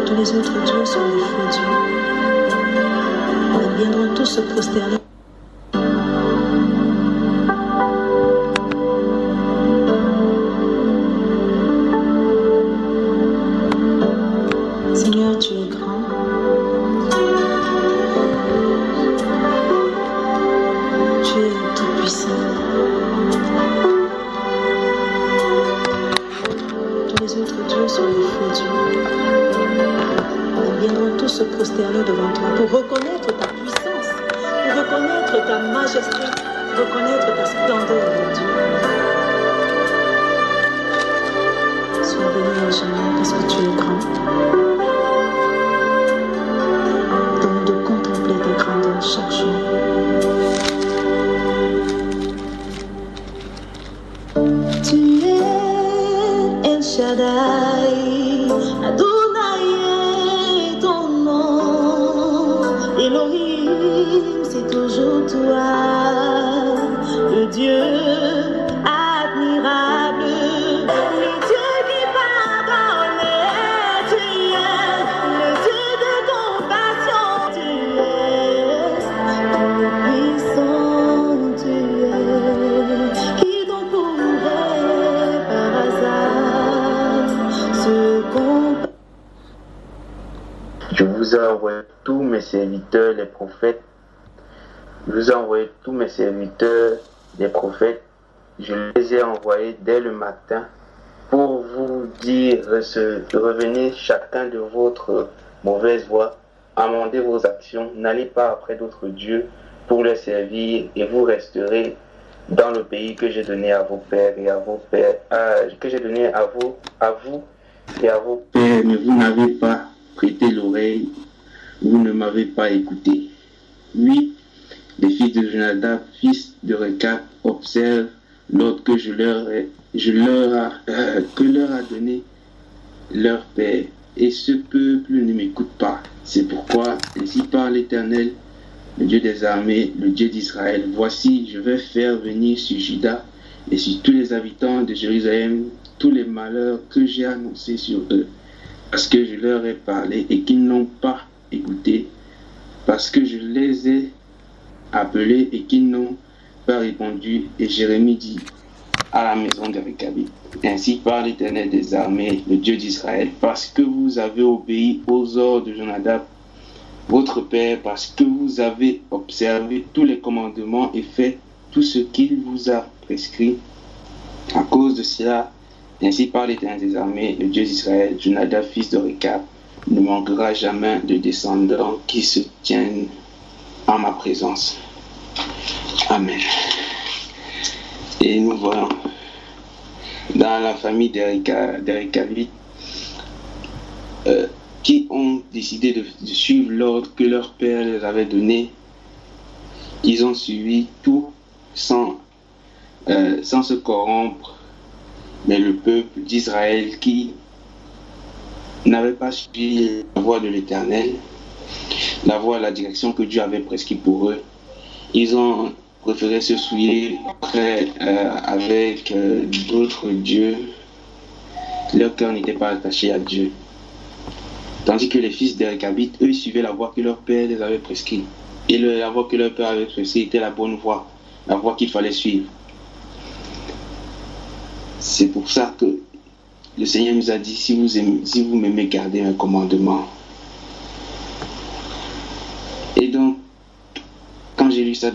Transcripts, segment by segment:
Tous les autres dieux sont des faux dieux. Ils viendront tous se prosterner. Seigneur, tu es grand. Tu es tout-puissant. Tous les autres dieux sont des faux dieux. Ils viendront tous se prosterner devant toi pour reconnaître ta puissance, pour reconnaître ta majesté, pour reconnaître ta splendeur, mon Dieu. Sois béni à jamais parce que tu es grand. Donne de contempler ta grandeur chaque jour. Tu es El Shaddai, Adonai est ton nom. Elohim, c'est toujours toi, le Dieu admirable, le Dieu qui pardonne. Tu es le Dieu de compassion. Tu es tout puissant, tu es. Qui donc pourrait par hasard se comparer? Je vous ai envoyé tous mes serviteurs, les prophètes. Je vous ai envoyé tous mes serviteurs, les prophètes. Je les ai envoyés dès le matin pour vous dire revenez chacun de votre mauvaise voie, amendez vos actions, n'allez pas après d'autres dieux pour les servir et vous resterez dans le pays que j'ai donné à vos pères et à vos pères, que j'ai donné à vous et à vos pères, mais vous n'avez pas prêté l'oreille, vous ne m'avez pas écouté. Oui, les fils de Jonadab, fils de Rekab, observent l'ordre que que leur a donné leur père, et ce peuple ne m'écoute pas. C'est pourquoi, ainsi parle l'Éternel, le Dieu des armées, le Dieu d'Israël. Voici, je vais faire venir sur Juda et sur tous les habitants de Jérusalem tous les malheurs que j'ai annoncés sur eux, parce que je leur ai parlé et qu'ils n'ont pas écouté, parce que je les ai appelés et qu'ils n'ont pas répondu. Et Jérémie dit à la maison de Réchabit, ainsi parle l'Éternel des armées, le Dieu d'Israël, parce que vous avez obéi aux ordres de Jonadab, votre père, parce que vous avez observé tous les commandements et fait tout ce qu'il vous a prescrit. À cause de cela, ainsi parle l'Éternel des armées, le Dieu d'Israël, Jonadab, fils de Rekab, ne manquera jamais de descendants qui se tiennent en ma présence. Amen. Et nous voyons dans la famille des Récabites qui ont décidé de suivre l'ordre que leur père les avait donné. Ils ont suivi tout sans se corrompre, mais le peuple d'Israël qui n'avait pas suivi la voie de l'Éternel, la voie, la direction que Dieu avait prescrite pour eux, ils ont préféré se souiller avec d'autres dieux. Leur cœur n'était pas attaché à Dieu. Tandis que les fils des Récabites, eux, suivaient la voie que leur père les avait prescrite. Et la voie que leur père avait prescrite était la bonne voie, la voie qu'il fallait suivre. C'est pour ça que le Seigneur nous a dit, si vous m'aimez, gardez mes commandements. Et donc, quand j'ai lu ça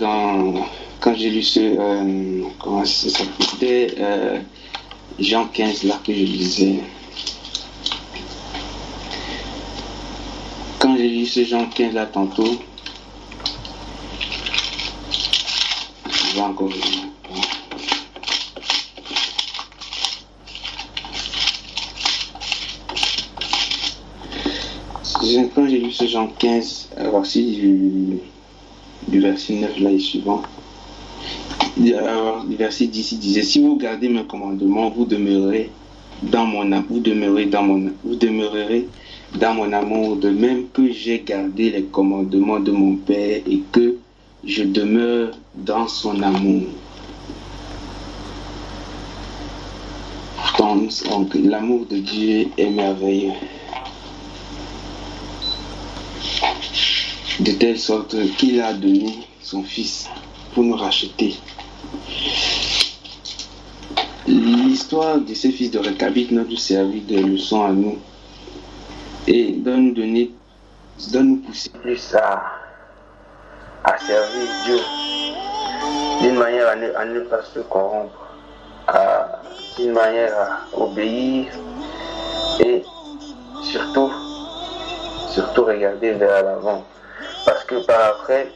comment ça s'appelait, Jean 15 là que je lisais. Quand j'ai lu ce Jean 15 là tantôt, je vais encore lire. Quand j'ai lu ce Jean 15, voici du verset 9 là et suivant. Le verset 10 il disait, si vous gardez mes commandements, vous demeurerez dans mon amour, de même que j'ai gardé les commandements de mon Père et que je demeure dans son amour. Donc, l'amour de Dieu est merveilleux. de telle sorte qu'il a donné son Fils pour nous racheter. L'histoire de ces fils de Réchabite nous servir de leçon à nous et doit nous pousser plus à servir Dieu d'une manière à ne pas se corrompre, d'une manière à obéir et surtout regarder vers l'avant. Parce que par après,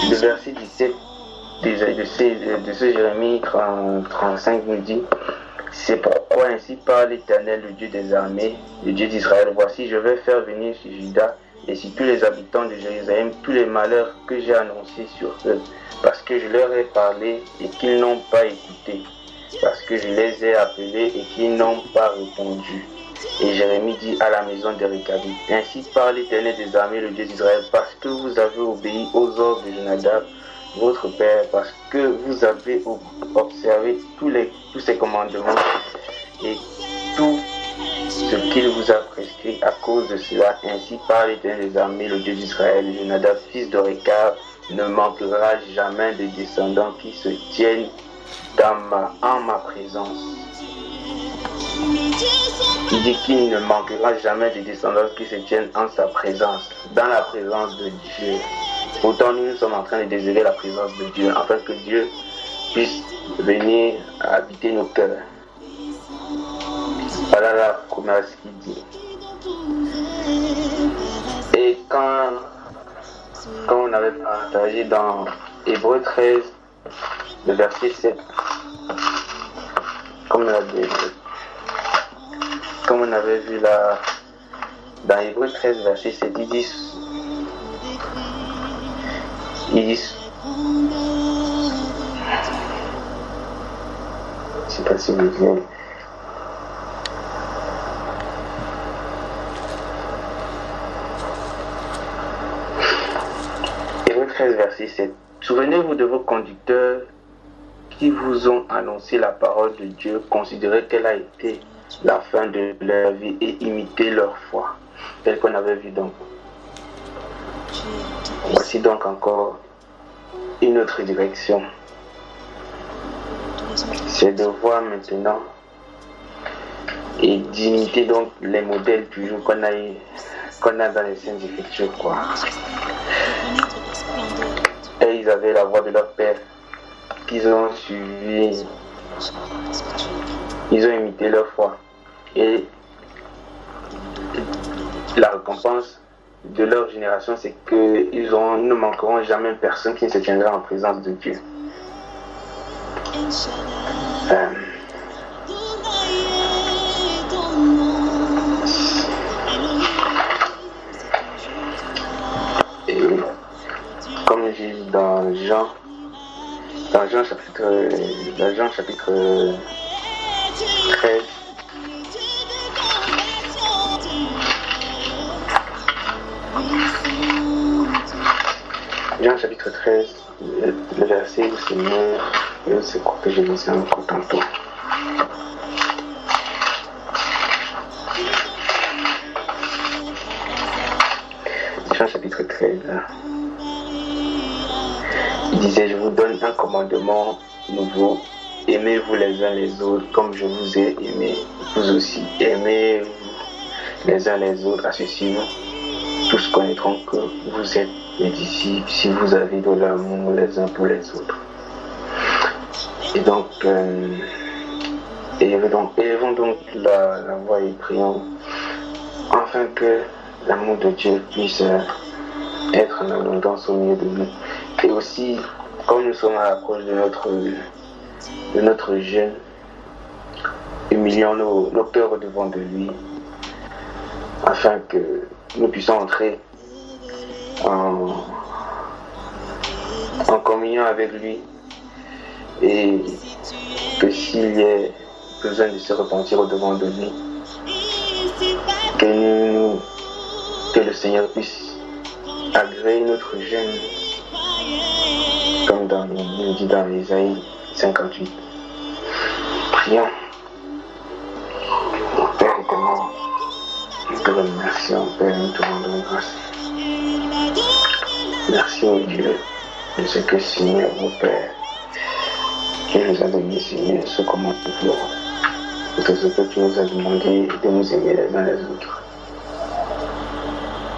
le verset 17 de ce Jérémie 35 nous dit: c'est pourquoi ainsi parle l'Éternel, le Dieu des armées, le Dieu d'Israël. Voici, je vais faire venir sur Juda et sur tous les habitants de Jérusalem tous les malheurs que j'ai annoncés sur eux, parce que je leur ai parlé et qu'ils n'ont pas écouté, parce que je les ai appelés et qu'ils n'ont pas répondu. Et Jérémie dit à la maison de Réchabite: ainsi parle l'Éternel des armées, le Dieu d'Israël, parce que vous avez obéi aux ordres de Jonadab, votre père, parce que vous avez observé tous ses commandements et tout ce qu'il vous a prescrit. À cause de cela, ainsi parle l'Éternel des armées, le Dieu d'Israël, Jonadab, fils de Réchab, ne manquera jamais de descendants qui se tiennent en ma présence. Il dit qu'il ne manquera jamais de descendants qui se tiennent en sa présence, dans la présence de Dieu. Pourtant, nous sommes en train de désirer la présence de Dieu, afin que Dieu puisse venir habiter nos cœurs. Voilà la promesse qu'il dit. Et quand on avait partagé dans Hébreux 13, le verset 7, comme on avait vu là, dans Hébreux 13, verset 7, ils disent, je sais pas si vous voyez. Hébreux 13, verset 7. Souvenez-vous de vos conducteurs qui vous ont annoncé la parole de Dieu, considérez quelle a été la fin de leur vie et imitez leur foi, tel qu'on avait vu donc. Voici donc encore une autre direction. C'est de voir maintenant et d'imiter donc les modèles toujours qu'on a dans les Saintes Écritures, quoi. Et ils avaient la voix de leur père qu'ils ont suivi, ils ont imité leur foi. Et la récompense de leur génération, c'est qu'ils ne manqueront jamais personne qui ne se tiendra en présence de Dieu. Et comme j'ai dit dans Jean chapitre 13, Jean chapitre 13, le verset où Seigneur, c'est quoi que je lisais encore tantôt. Jean chapitre 13, il disait: je vous donne un commandement nouveau, aimez-vous les uns les autres comme je vous ai aimé, vous aussi aimez-vous les uns les autres, à ceci nous tous connaîtront que vous êtes mes disciples si vous avez de l'amour les uns pour les autres. Et donc, élevons donc la voix et prions afin que l'amour de Dieu puisse être en abondance au milieu de nous. Et aussi, comme nous sommes à l'approche de notre jeûne, humilions nos cœurs devant de lui, afin que nous puissions entrer en communion avec lui, et que s'il y a besoin de se repentir au devant de lui, que le Seigneur puisse agréer notre jeûne, comme il dit dans Isaïe 58. Prions. Mon Père éternel, nous te remercions, Père, nous te rendons grâce. Merci au Dieu de ce que Seigneur, mon Père, tu nous as donné, Seigneur, ce commandement, de ce que tu nous as demandé de nous aimer les uns les autres.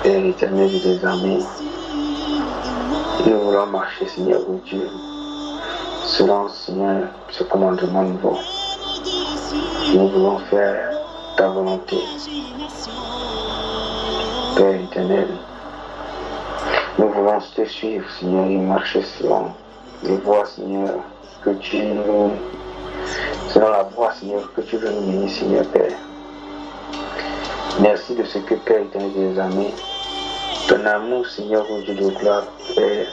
Père éternel des armées, nous voulons marcher, Seigneur, au Dieu, selon, Seigneur, ce commandement nouveau. Nous voulons faire ta volonté. Père éternel, nous voulons te suivre, Seigneur, et marcher selon les voies, Seigneur, que tu nous... selon la voie, Seigneur, que tu veux nous mener, Seigneur, Père. Merci de ce que, Père éternel des armées, ton amour, Seigneur, au Dieu de gloire, Père,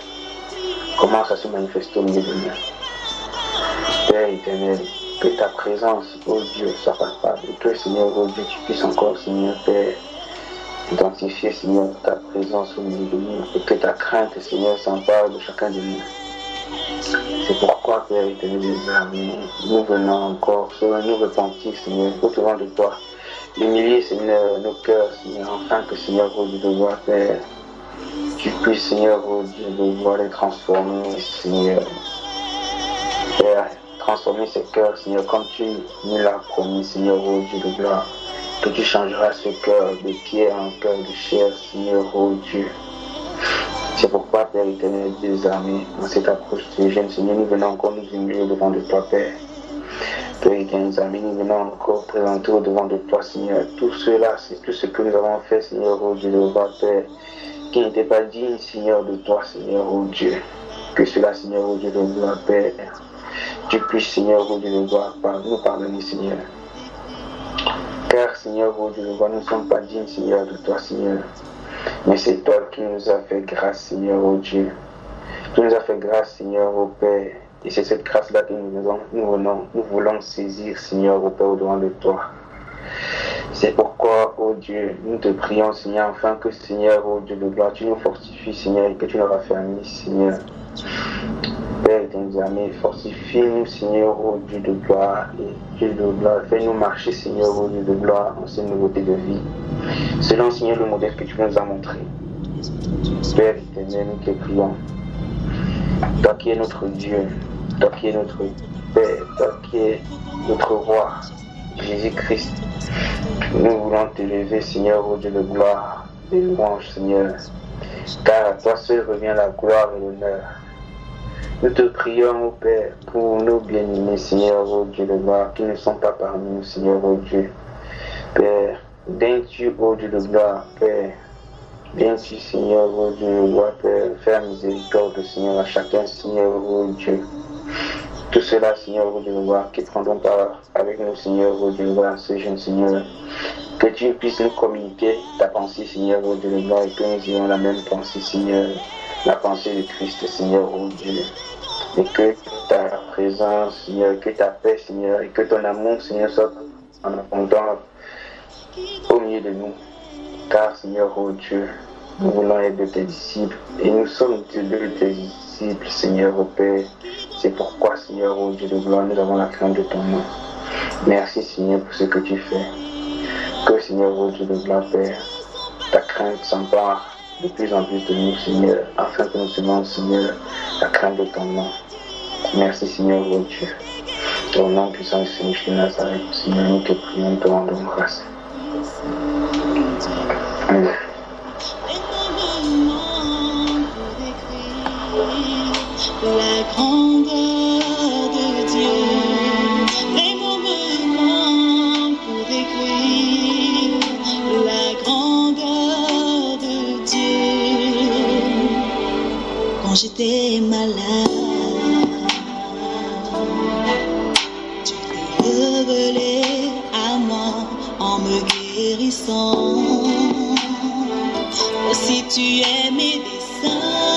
commence à se manifester au milieu de nous. Père éternel, que ta présence, ô Dieu, soit palpable, et que, Seigneur, ô Dieu, tu puisses encore, Seigneur, Père, identifier, Seigneur, ta présence au milieu de nous, et que ta crainte, Seigneur, s'empare de chacun de nous. C'est pourquoi, Père éternel des armées, nous venons encore, nous repentir, Seigneur, au-devant de toi, humilier, Seigneur, nos cœurs, Seigneur, afin que, Seigneur, ô Dieu de gloire, Père, tu puisses, Seigneur, ô Dieu de gloire, les transformer, Seigneur. Père, transformer ces cœurs, Seigneur, comme tu nous l'as promis, Seigneur, ô Dieu de gloire, que tu changeras ce cœur de pierre en cœur de chair, Seigneur, ô Dieu. C'est pourquoi, Père éternel des armées, dans cette approche de jeune, Seigneur, nous venons encore nous humilier devant de toi, Père. Père éternel des armées, nous venons encore présenter au devant de toi, Seigneur, tout cela, c'est tout ce que nous avons fait, Seigneur, ô Dieu de gloire, Père, qui n'était pas digne, Seigneur, de toi, Seigneur, ô Dieu. Que cela, Seigneur, ô Dieu de gloire, Père, tu puisses, Seigneur, ô Dieu de gloire, nous pardonner, Seigneur. Car, Seigneur, ô Dieu de gloire, nous ne sommes pas dignes, Seigneur, de toi, Seigneur. Mais c'est toi qui nous as fait grâce, Seigneur, ô Dieu. Tu nous as fait grâce, Seigneur, ô Père. Et c'est cette grâce-là que nous voulons saisir, Seigneur, ô Père, au-devant de toi. C'est pourquoi, ô Dieu, nous te prions, Seigneur, afin que, Seigneur, ô Dieu de gloire, tu nous fortifies, Seigneur, et que tu nous raffermis, Seigneur. Père des armées, fortifie-nous, Seigneur, ô Dieu de gloire, et Dieu de gloire, fais-nous marcher, Seigneur, ô Dieu de gloire, en cette nouveauté de vie, selon, Seigneur, le modèle que tu nous as montré. Père éternel, nous te prions, toi qui es notre Dieu, toi qui es notre Père, toi qui es notre Roi, Jésus-Christ, nous voulons t'élever, Seigneur, ô Dieu de gloire, des louanges, Seigneur, car à toi seul revient la gloire et l'honneur. Nous te prions, ô Père, pour nos bien-aimés, Seigneur, ô Dieu de gloire, qui ne sont pas parmi nous, Seigneur, ô Dieu. Père, daignes-tu, ô Dieu de gloire, Père, daignes-tu, Seigneur, ô Dieu de gloire, Père, faire miséricorde, Seigneur, à chacun, Seigneur, ô Dieu. Tout cela, Seigneur, ô Dieu de gloire, qui prendront part avec nous, Seigneur, ô Dieu de gloire, ce jeune Seigneur. Que tu puisses nous communiquer ta pensée, Seigneur, ô Dieu de gloire, et que nous ayons la même pensée, Seigneur, la pensée de Christ, Seigneur, ô Dieu. Et que ta présence, Seigneur, que ta paix, Seigneur, et que ton amour, Seigneur, soit en abondance au milieu de nous. Car, Seigneur, ô Dieu, nous voulons être de tes disciples, et nous sommes de tes disciples, Seigneur, ô Père. C'est pourquoi, Seigneur, ô Dieu de gloire, nous avons la crainte de ton nom. Merci, Seigneur, pour ce que tu fais. Que, Seigneur, ô Dieu de gloire, Père, ta crainte s'empare de plus en plus de nous, Seigneur, afin que nous soyons, Seigneur, la crainte de ton nom. Merci, Seigneur, ô Dieu. Au nom puissant de Seigneur de Nazareth, Seigneur, nous te prions, nous te rendons grâce. Amen. La grandeur de Dieu, les moments pour décrire la grandeur de Dieu. Quand j'étais malade, tu t'es révélé à moi en me guérissant. Si tu es mes desseins,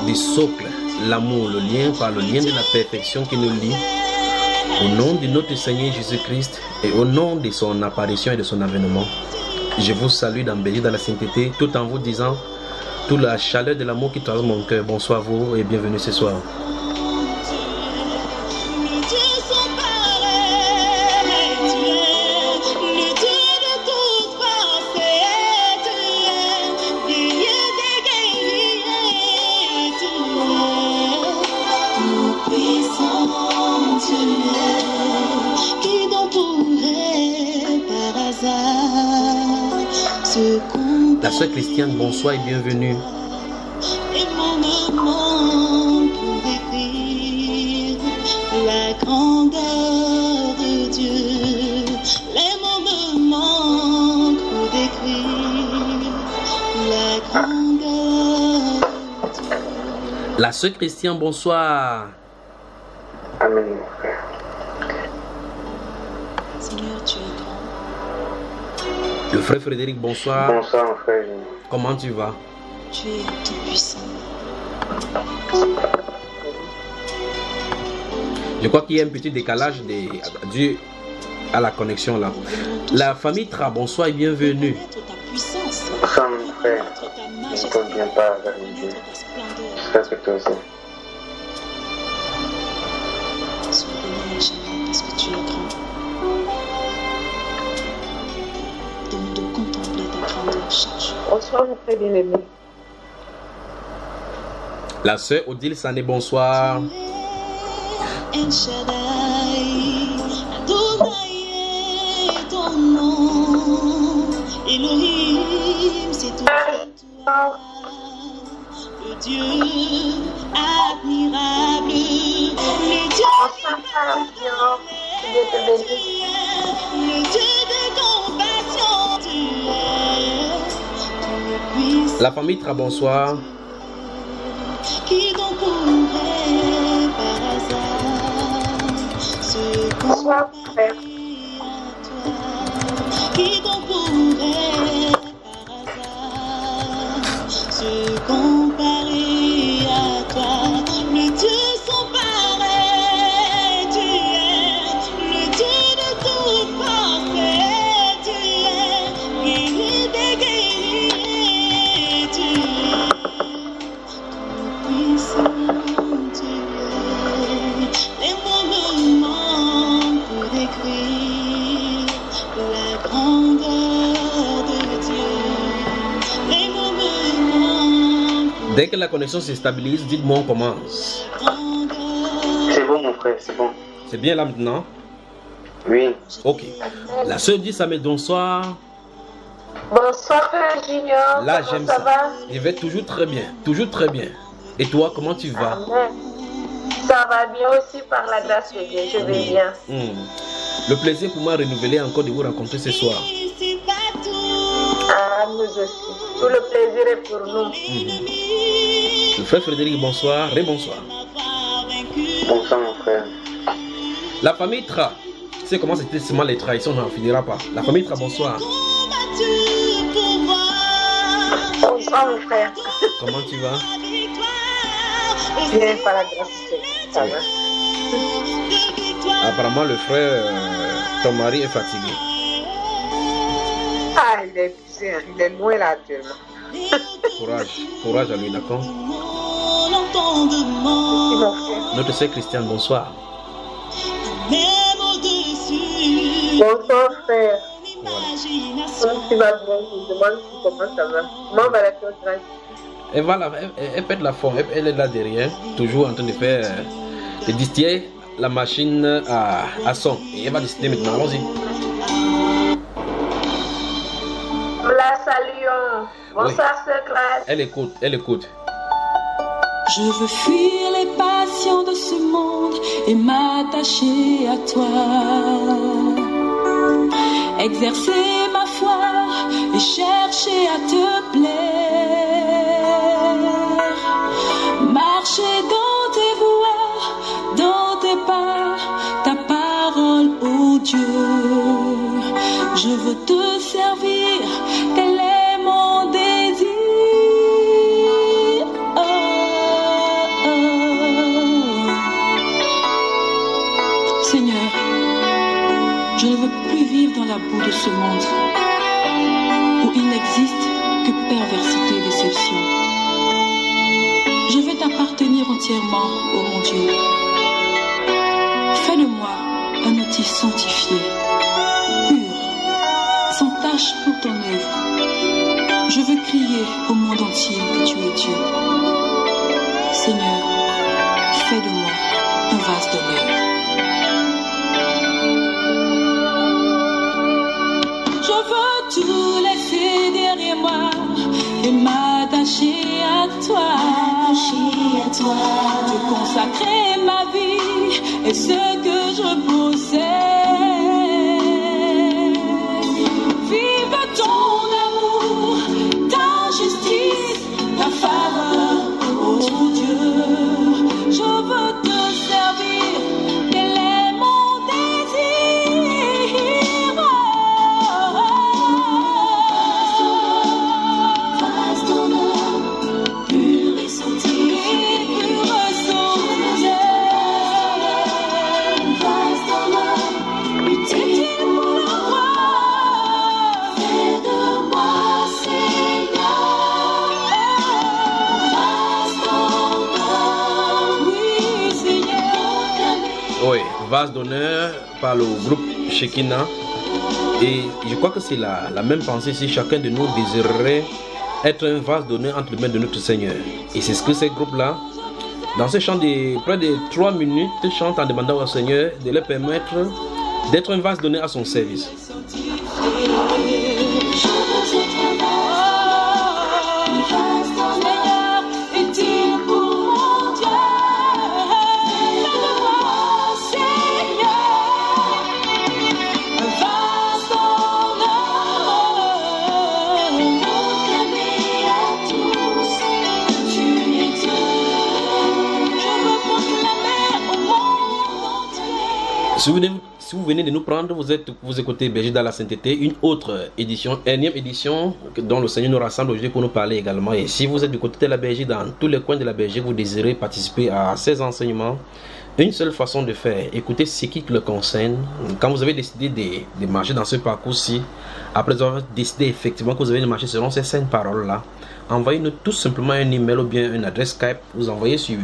du socle, l'amour, le lien par le lien de la perfection qui nous lie. Au nom de notre Seigneur Jésus-Christ et au nom de son apparition et de son avènement, je vous salue dans la sainteté, tout en vous disant toute la chaleur de l'amour qui traverse mon cœur. Bonsoir à vous et bienvenue ce soir. La sœur Christiane, bonsoir et bienvenue. Les moments pour décrire la grandeur de Dieu. Les moments pour décrire la grandeur de Dieu. La sœur Christiane, bonsoir. Amen. Seigneur, tu es grand. Le frère Frédéric, bonsoir. Bonsoir, mon frère. Comment tu vas? Tu es tout puissant. Je crois qu'il y a un petit décalage dû à la connexion là. La famille Tra, bonsoir et bienvenue. Bonsoir, mon frère. Je ne peux bien pas arriver. J'espère que toi aussi. Sois béni, Seigneur, parce que tu es grand. Donne-nous de contempler ta grandeur chaque jour. Bonsoir, mon frère bien-aimé. La sœur Odile Sané, bonsoir. El Shaddai, Adonai est ton nom. Elohim, c'est tout toi. Le Dieu admirable, le Dieu le Dieu de compassion, tu es puissant. La famille Tra, bonsoir. Qui donc pourrait par hasard se comparer à toi? Qui donc pourrait par hasard se comparer à toi? Le Dieu sans pareil, tu es le Dieu de toute parfait, tu es guéri des guéris, tu es puissant, tu es. Les mots me manquent pour décrire la grandeur de Dieu. Les mots me manquent. Dès que la connexion se stabilise, dites-moi on commence. C'est bon, mon frère, c'est bon. C'est bien là maintenant? Oui. Ok. La sœur dit Samé, bonsoir. Bonsoir, frère Junior. Là, Comment j'aime ça ça. va? Je vais toujours très bien. Toujours très bien. Et toi, comment tu vas? Amen. Ça va bien aussi par la grâce de Dieu. Je vais bien. Le plaisir pour moi renouvelé encore de vous rencontrer ce soir. Ah, nous aussi. Tout le plaisir est pour nous. Le frère Frédéric, bonsoir. Rebonsoir. Bonsoir, mon frère. La famille Tra. Tu sais comment c'était seulement les trahisons, on n'en finira pas. La famille Tra, bonsoir. Bonsoir, mon frère. Comment tu vas? Bien par la grâce de Dieu. Ça va. Apparemment, le frère, ton mari est fatigué. Ah, il est épuisé. Il est loin là actuellement. Courage à lui, d'accord? Merci, mon frère. Notre sœur Christiane, bonsoir. Bonsoir, frère. Voilà. Comment tu vas bien? Je me demande comment ça va. Comment va la chose grâce? Elle va là, elle pète la forme, elle est là derrière, toujours en train de faire, de distiller la machine à son. Et elle va distiller maintenant, allons-y. Nous la saluons. Bonsoir, sœur Grâce. Elle écoute. Je veux fuir les passions de ce monde et m'attacher à toi. Exercer ma foi et chercher à te plaire. Marcher dans tes voies, dans tes pas, ta parole, ô Dieu. Je veux te servir, tel est mon désir. Oh. bout de ce monde où il n'existe que perversité et déception. Je veux t'appartenir entièrement, ô mon Dieu. Fais de moi un outil sanctifié, pur, sans tache pour ton œuvre. Je veux crier au monde entier que tu es Dieu. Seigneur, fais de moi un vase d'honneur. Je veux tout laisser derrière moi et m'attacher à toi. Te consacrer ma vie et ce que je possède. Vive ton amour, ta justice, ta faveur, oh Dieu. Je veux te servir, tel est mon désir. Vase d'honneur, pur et sanctifié, vase d'honneur, utile pour la gloire. Fais de moi, Seigneur, vase d'honneur, oui Seigneur. Oui, vase d'honneur par le groupe Shekinah. Et je crois que c'est la même pensée si chacun de nous désirerait être un vase d'honneur entre les mains de notre Seigneur. Et c'est ce que ces groupes-là, dans ce chant de près de 3 minutes, chantent en demandant au Seigneur de leur permettre d'être un vase d'honneur à son service. Si vous venez de nous prendre, vous écoutez Berger dans la sainteté, une autre édition, énième édition dont le Seigneur nous rassemble aujourd'hui pour nous parler également. Et si vous êtes du côté de la Berger, dans tous les coins de la Berger, vous désirez participer à ces enseignements, une seule façon de faire, écoutez ce qui le concerne. Quand vous avez décidé de marcher dans ce parcours-ci, après avoir décidé effectivement que vous avez de marcher selon ces saintes paroles-là, envoyez-nous tout simplement un email ou bien une adresse Skype. Vous envoyez sur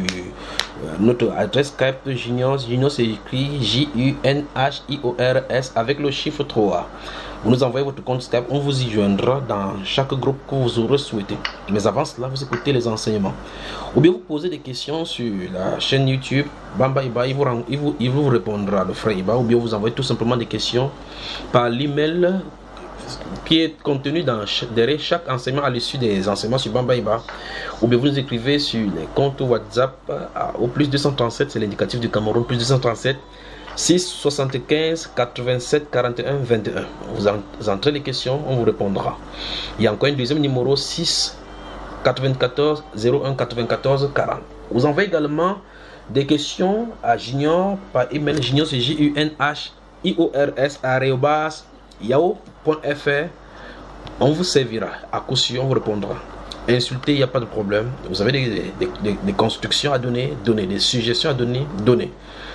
notre adresse Skype Juniors. Juniors c'est écrit J-U-N-H-I-O-R-S avec le chiffre 3. Vous nous envoyez votre compte Skype, on vous y joindra dans chaque groupe que vous aurez souhaité. Mais avant cela, vous écoutez les enseignements. Ou bien vous posez des questions sur la chaîne YouTube Bamba Iba, il vous répondra, le frère Iba. Ou bien vous envoyez tout simplement des questions par l'email qui est contenu derrière chaque enseignement à l'issue des enseignements sur Bamba Iba. Ou bien vous nous écrivez sur les comptes WhatsApp au plus 237, c'est l'indicatif du Cameroun, plus 237 6 75 87 41 21. Vous entrez les questions, on vous répondra. Il y a encore un deuxième numéro 6 94 01 94 40. Vous envoyez également des questions à Junior par email. Junior c'est JUNHIORS@yahoo.fr. On vous servira, à coup sûr on vous répondra. Insulter, il n'y a pas de problème. Vous avez des constructions à donner, des suggestions à donner.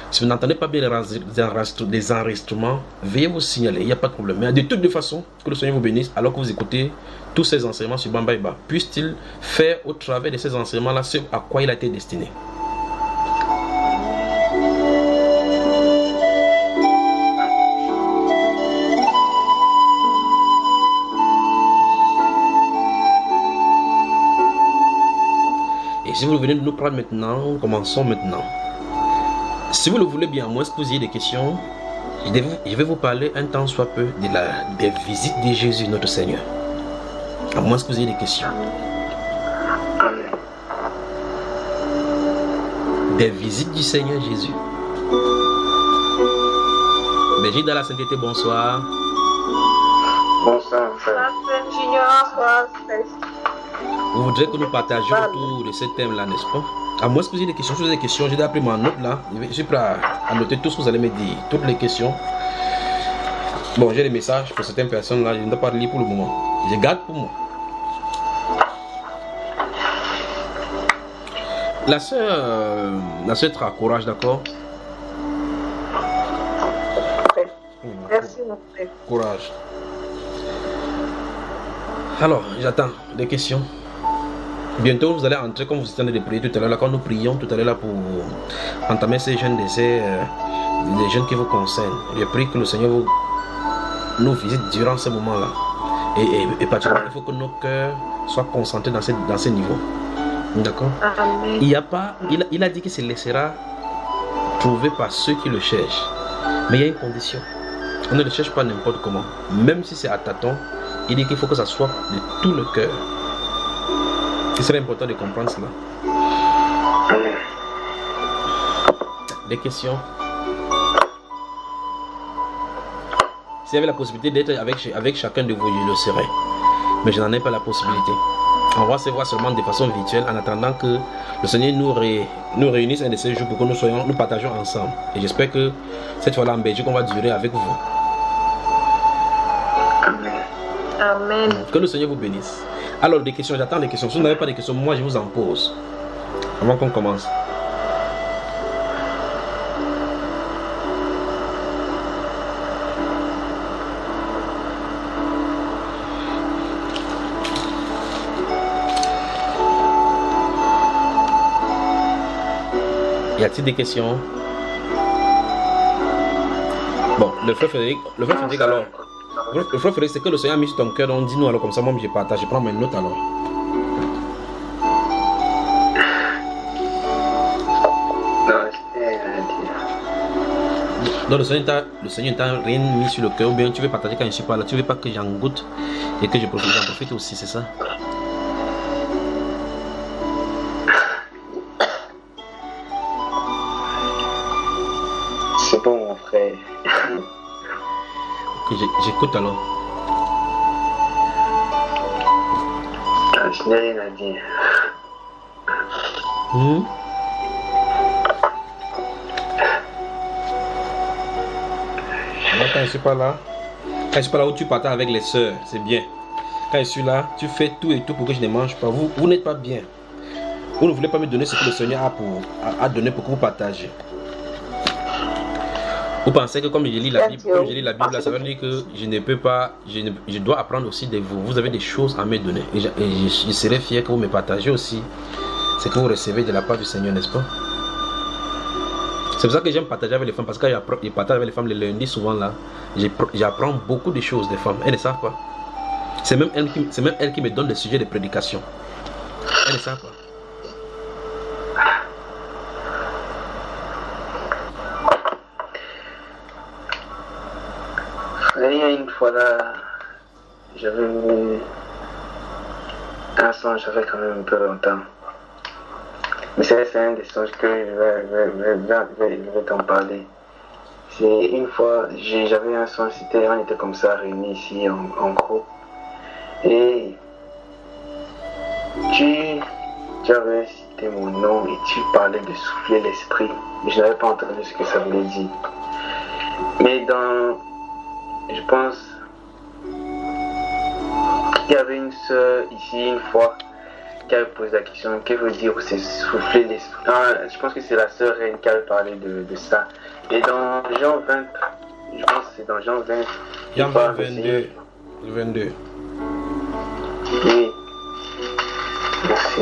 Si vous n'entendez pas bien les enregistrements, veuillez vous signaler, il n'y a pas de problème. Mais de toutes les façons, que le Seigneur vous bénisse alors que vous écoutez tous ces enseignements sur Bamba Iba. Puisse-t-il faire au travers de ces enseignements-là ce à quoi il a été destiné. Et si vous venez de nous prendre maintenant, commençons maintenant. Si vous le voulez bien, à moins que vous ayez des questions, je vais vous parler un temps soit peu des visites de Jésus, notre Seigneur. À moins que vous ayez des questions. Des visites du Seigneur Jésus. Berger dans la sainteté, bonsoir. Bonsoir, frère. Vous voudrez que nous partagions autour de ce thème-là, n'est-ce pas? À moins que vous ayez des questions, si vous avez des questions, j'ai déjà pris ma note là. Je suis prêt à noter tout ce que vous allez me dire, toutes les questions. Bon, j'ai des messages pour certaines personnes là, je ne dois pas lire pour le moment. Je garde pour moi. La sœur Tra, courage, d'accord? Merci. mon frère. Courage. Alors, j'attends des questions. Bientôt, vous allez entrer, comme vous étiez en train de prier tout à l'heure, là, quand nous prions tout à l'heure là pour entamer ces jeunes décès, des jeunes qui vous concernent. Je prie que le Seigneur nous visite durant ce moment-là. Et particulièrement, il faut que nos cœurs soient concentrés dans ces niveaux. D'accord? Amen. Il a dit qu'il se laissera trouver par ceux qui le cherchent. Mais il y a une condition. On ne le cherche pas n'importe comment. Même si c'est à tâtons, il dit qu'il faut que ça soit de tout le cœur. Il serait important de comprendre cela. Des questions? S'il y avait la possibilité d'être avec chacun de vous, je le serais. Mais je n'en ai pas la possibilité. On va se voir seulement de façon virtuelle en attendant que le Seigneur nous réunisse un de ces jours pour que nous partageons ensemble. Et j'espère que cette fois-là en Belgique, on va durer avec vous. Amen. Que le Seigneur vous bénisse. Alors, des questions, j'attends des questions. Si vous n'avez pas de questions, moi je vous en pose. Avant qu'on commence. Y a-t-il des questions? Bon, le frère Frédéric alors. Le frère Frédéric, c'est que le Seigneur a mis sur ton cœur, donc dis-nous alors, comme ça, moi je partage, je prends mes notes alors. Donc le Seigneur t'a rien mis sur le cœur, ou bien tu veux partager quand je ne suis pas là, tu veux pas que j'en goûte et que j'en profite aussi, c'est ça? C'est bon mon frère. Ok, j'écoute alors. Je n'ai rien à dire. Quand je suis pas là, où tu partages avec les sœurs, c'est bien. Quand je suis là, tu fais tout et tout pour que je ne mange pas. Vous n'êtes pas bien. Vous ne voulez pas me donner ce que le Seigneur a donné pour que vous partagez. Vous pensez que comme je lis la Bible, là, ça veut dire que je ne peux pas, je dois apprendre aussi de vous. Vous avez des choses à me donner. Et je serai fier que vous me partagez aussi ce que vous recevez de la part du Seigneur, n'est-ce pas? C'est pour ça que j'aime partager avec les femmes, parce que je partage avec les femmes le lundi souvent là. J'apprends beaucoup de choses des femmes. Elles ne savent pas. C'est même elles qui me donnent des sujets de prédication. Elles ne savent pas. Il y a une fois là, j'avais mis un songe, ça fait quand même un peu longtemps. Mais c'est un des songes que je vais t'en parler. C'est une fois, j'avais un songe, on était comme ça réunis ici en groupe. Et tu avais cité mon nom et tu parlais de souffler l'esprit. Mais je n'avais pas entendu ce que ça voulait dire. Mais je pense qu'il y avait une sœur ici une fois qui avait posé la question, que veut dire c'est souffler l'esprit. Je pense que c'est la sœur Reine qui avait parlé de ça. Et dans Jean 20, je pense que c'est dans Jean 20. Jean 22. Oui. Merci.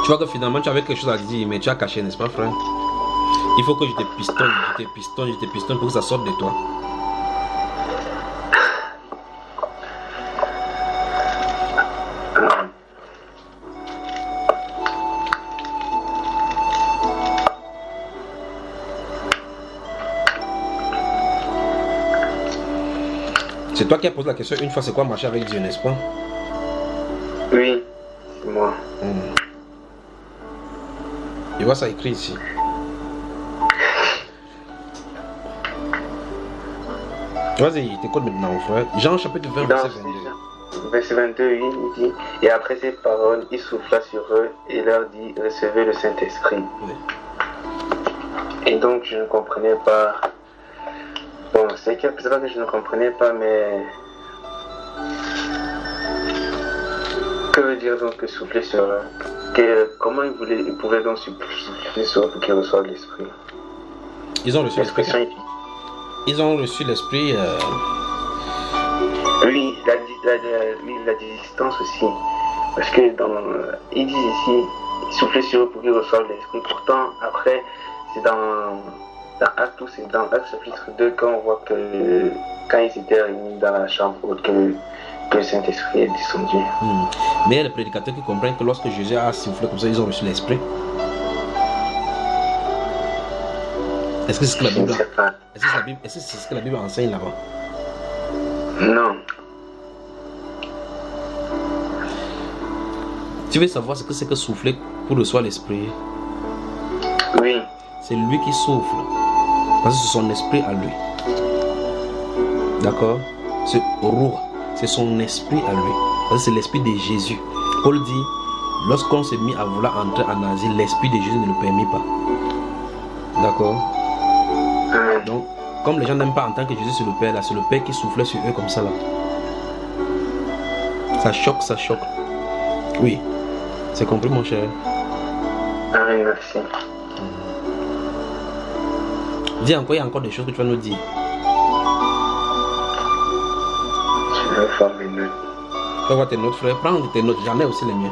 Tu vois que finalement tu avais quelque chose à dire, mais tu as caché, n'est-ce pas, frère? Il faut que je te pistonne pour que ça sorte de toi. C'est toi qui as posé la question une fois, c'est quoi marcher avec Dieu, n'est-ce pas? Oui, c'est moi. Je vois ça écrit ici. Vas-y, t'écoute maintenant, mon frère. Jean chapitre 20, verset 22. Verset 22, oui, il dit, et après ces paroles, il souffla sur eux et leur dit, recevez le Saint-Esprit. Oui. Et donc, je ne comprenais pas. Bon, c'est pas que je ne comprenais pas, mais que veut dire donc que souffler sur eux? Comment ils pouvaient donc souffler sur eux pour qu'ils reçoivent l'Esprit? Ils ont reçu l'Esprit. l'expression est... Ils ont reçu l'Esprit. Oui, la distance aussi. Parce que ils disent ici, souffler sur eux pour qu'ils reçoivent l'Esprit. Pourtant, après, c'est dans Actes, c'est dans Actes chapitre 2 quand on voit que quand ils étaient réunis dans la chambre haute, que le Saint-Esprit est descendu. Mais il y a des prédicateurs qui comprennent que lorsque Jésus a soufflé comme ça, ils ont reçu l'Esprit. Est-ce que c'est ce que la Bible, est-ce que c'est ce que la Bible enseigne là-bas? Non. Tu veux savoir ce que c'est que souffler pour recevoir l'Esprit? Oui. C'est lui qui souffle. Parce que c'est son esprit à lui. D'accord? C'est roi. C'est son esprit à lui. Parce que c'est l'esprit de Jésus. Paul dit, lorsqu'on s'est mis à vouloir entrer en Asie, l'esprit de Jésus ne le permet pas. D'accord? Donc, comme les gens n'aiment pas entendre que Jésus c'est le Père, là, c'est le Père qui soufflait sur eux comme ça là. Ça choque, ça choque. Oui. C'est compris mon cher? Amen, merci. Dis encore, il y a encore des choses que tu vas nous dire. Je vais faire mes notes. Tu vas voir tes notes, frère. Prends tes notes, j'en ai aussi les miens.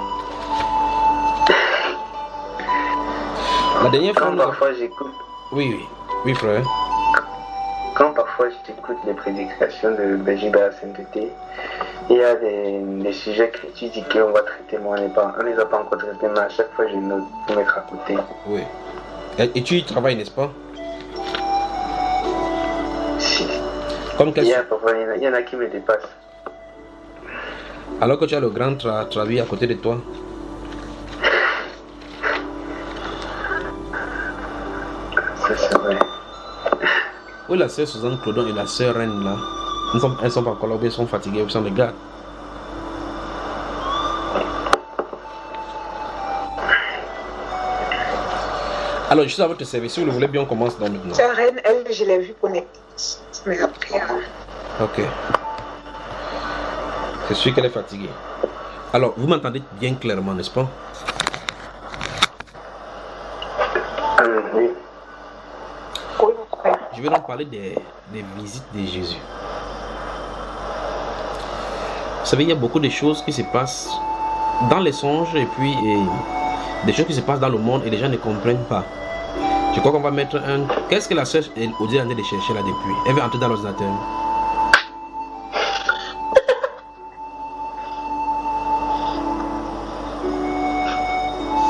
La dernière fois, Quand parfois j'écoute... Oui, frère. Quand parfois j'écoute les prédications de Belgique à la sainteté, il y a des sujets que tu dis qu'on va traiter, mais on ne les a pas encore traités, mais à chaque fois je note pour mettre à côté. Oui. Et tu y travailles, n'est-ce pas? Si. Comme Il y en a qui me dépassent. Alors que tu as le grand travail à côté de toi. Ça c'est vrai. Oui, la sœur Suzanne Clodon et la sœur Reine là, elles sont pas encore là, elles sont fatiguées, elles sont les gars. Alors, je suis à votre service, si vous le voulez bien, on commence dans maintenant. Sa reine, elle, je l'ai vue connectée. Mais après... Ok. C'est sûr qu'elle est fatiguée. Alors, vous m'entendez bien clairement, n'est-ce pas? Oui. Oui, mon frère. Je vais donc parler des visites de Jésus. Vous savez, il y a beaucoup de choses qui se passent dans les songes et puis des choses qui se passent dans le monde et les gens ne comprennent pas. Je crois qu'on va mettre un... Qu'est-ce que la sœur Odile est en train de chercher là depuis? Elle veut entrer dans l'ordinateur.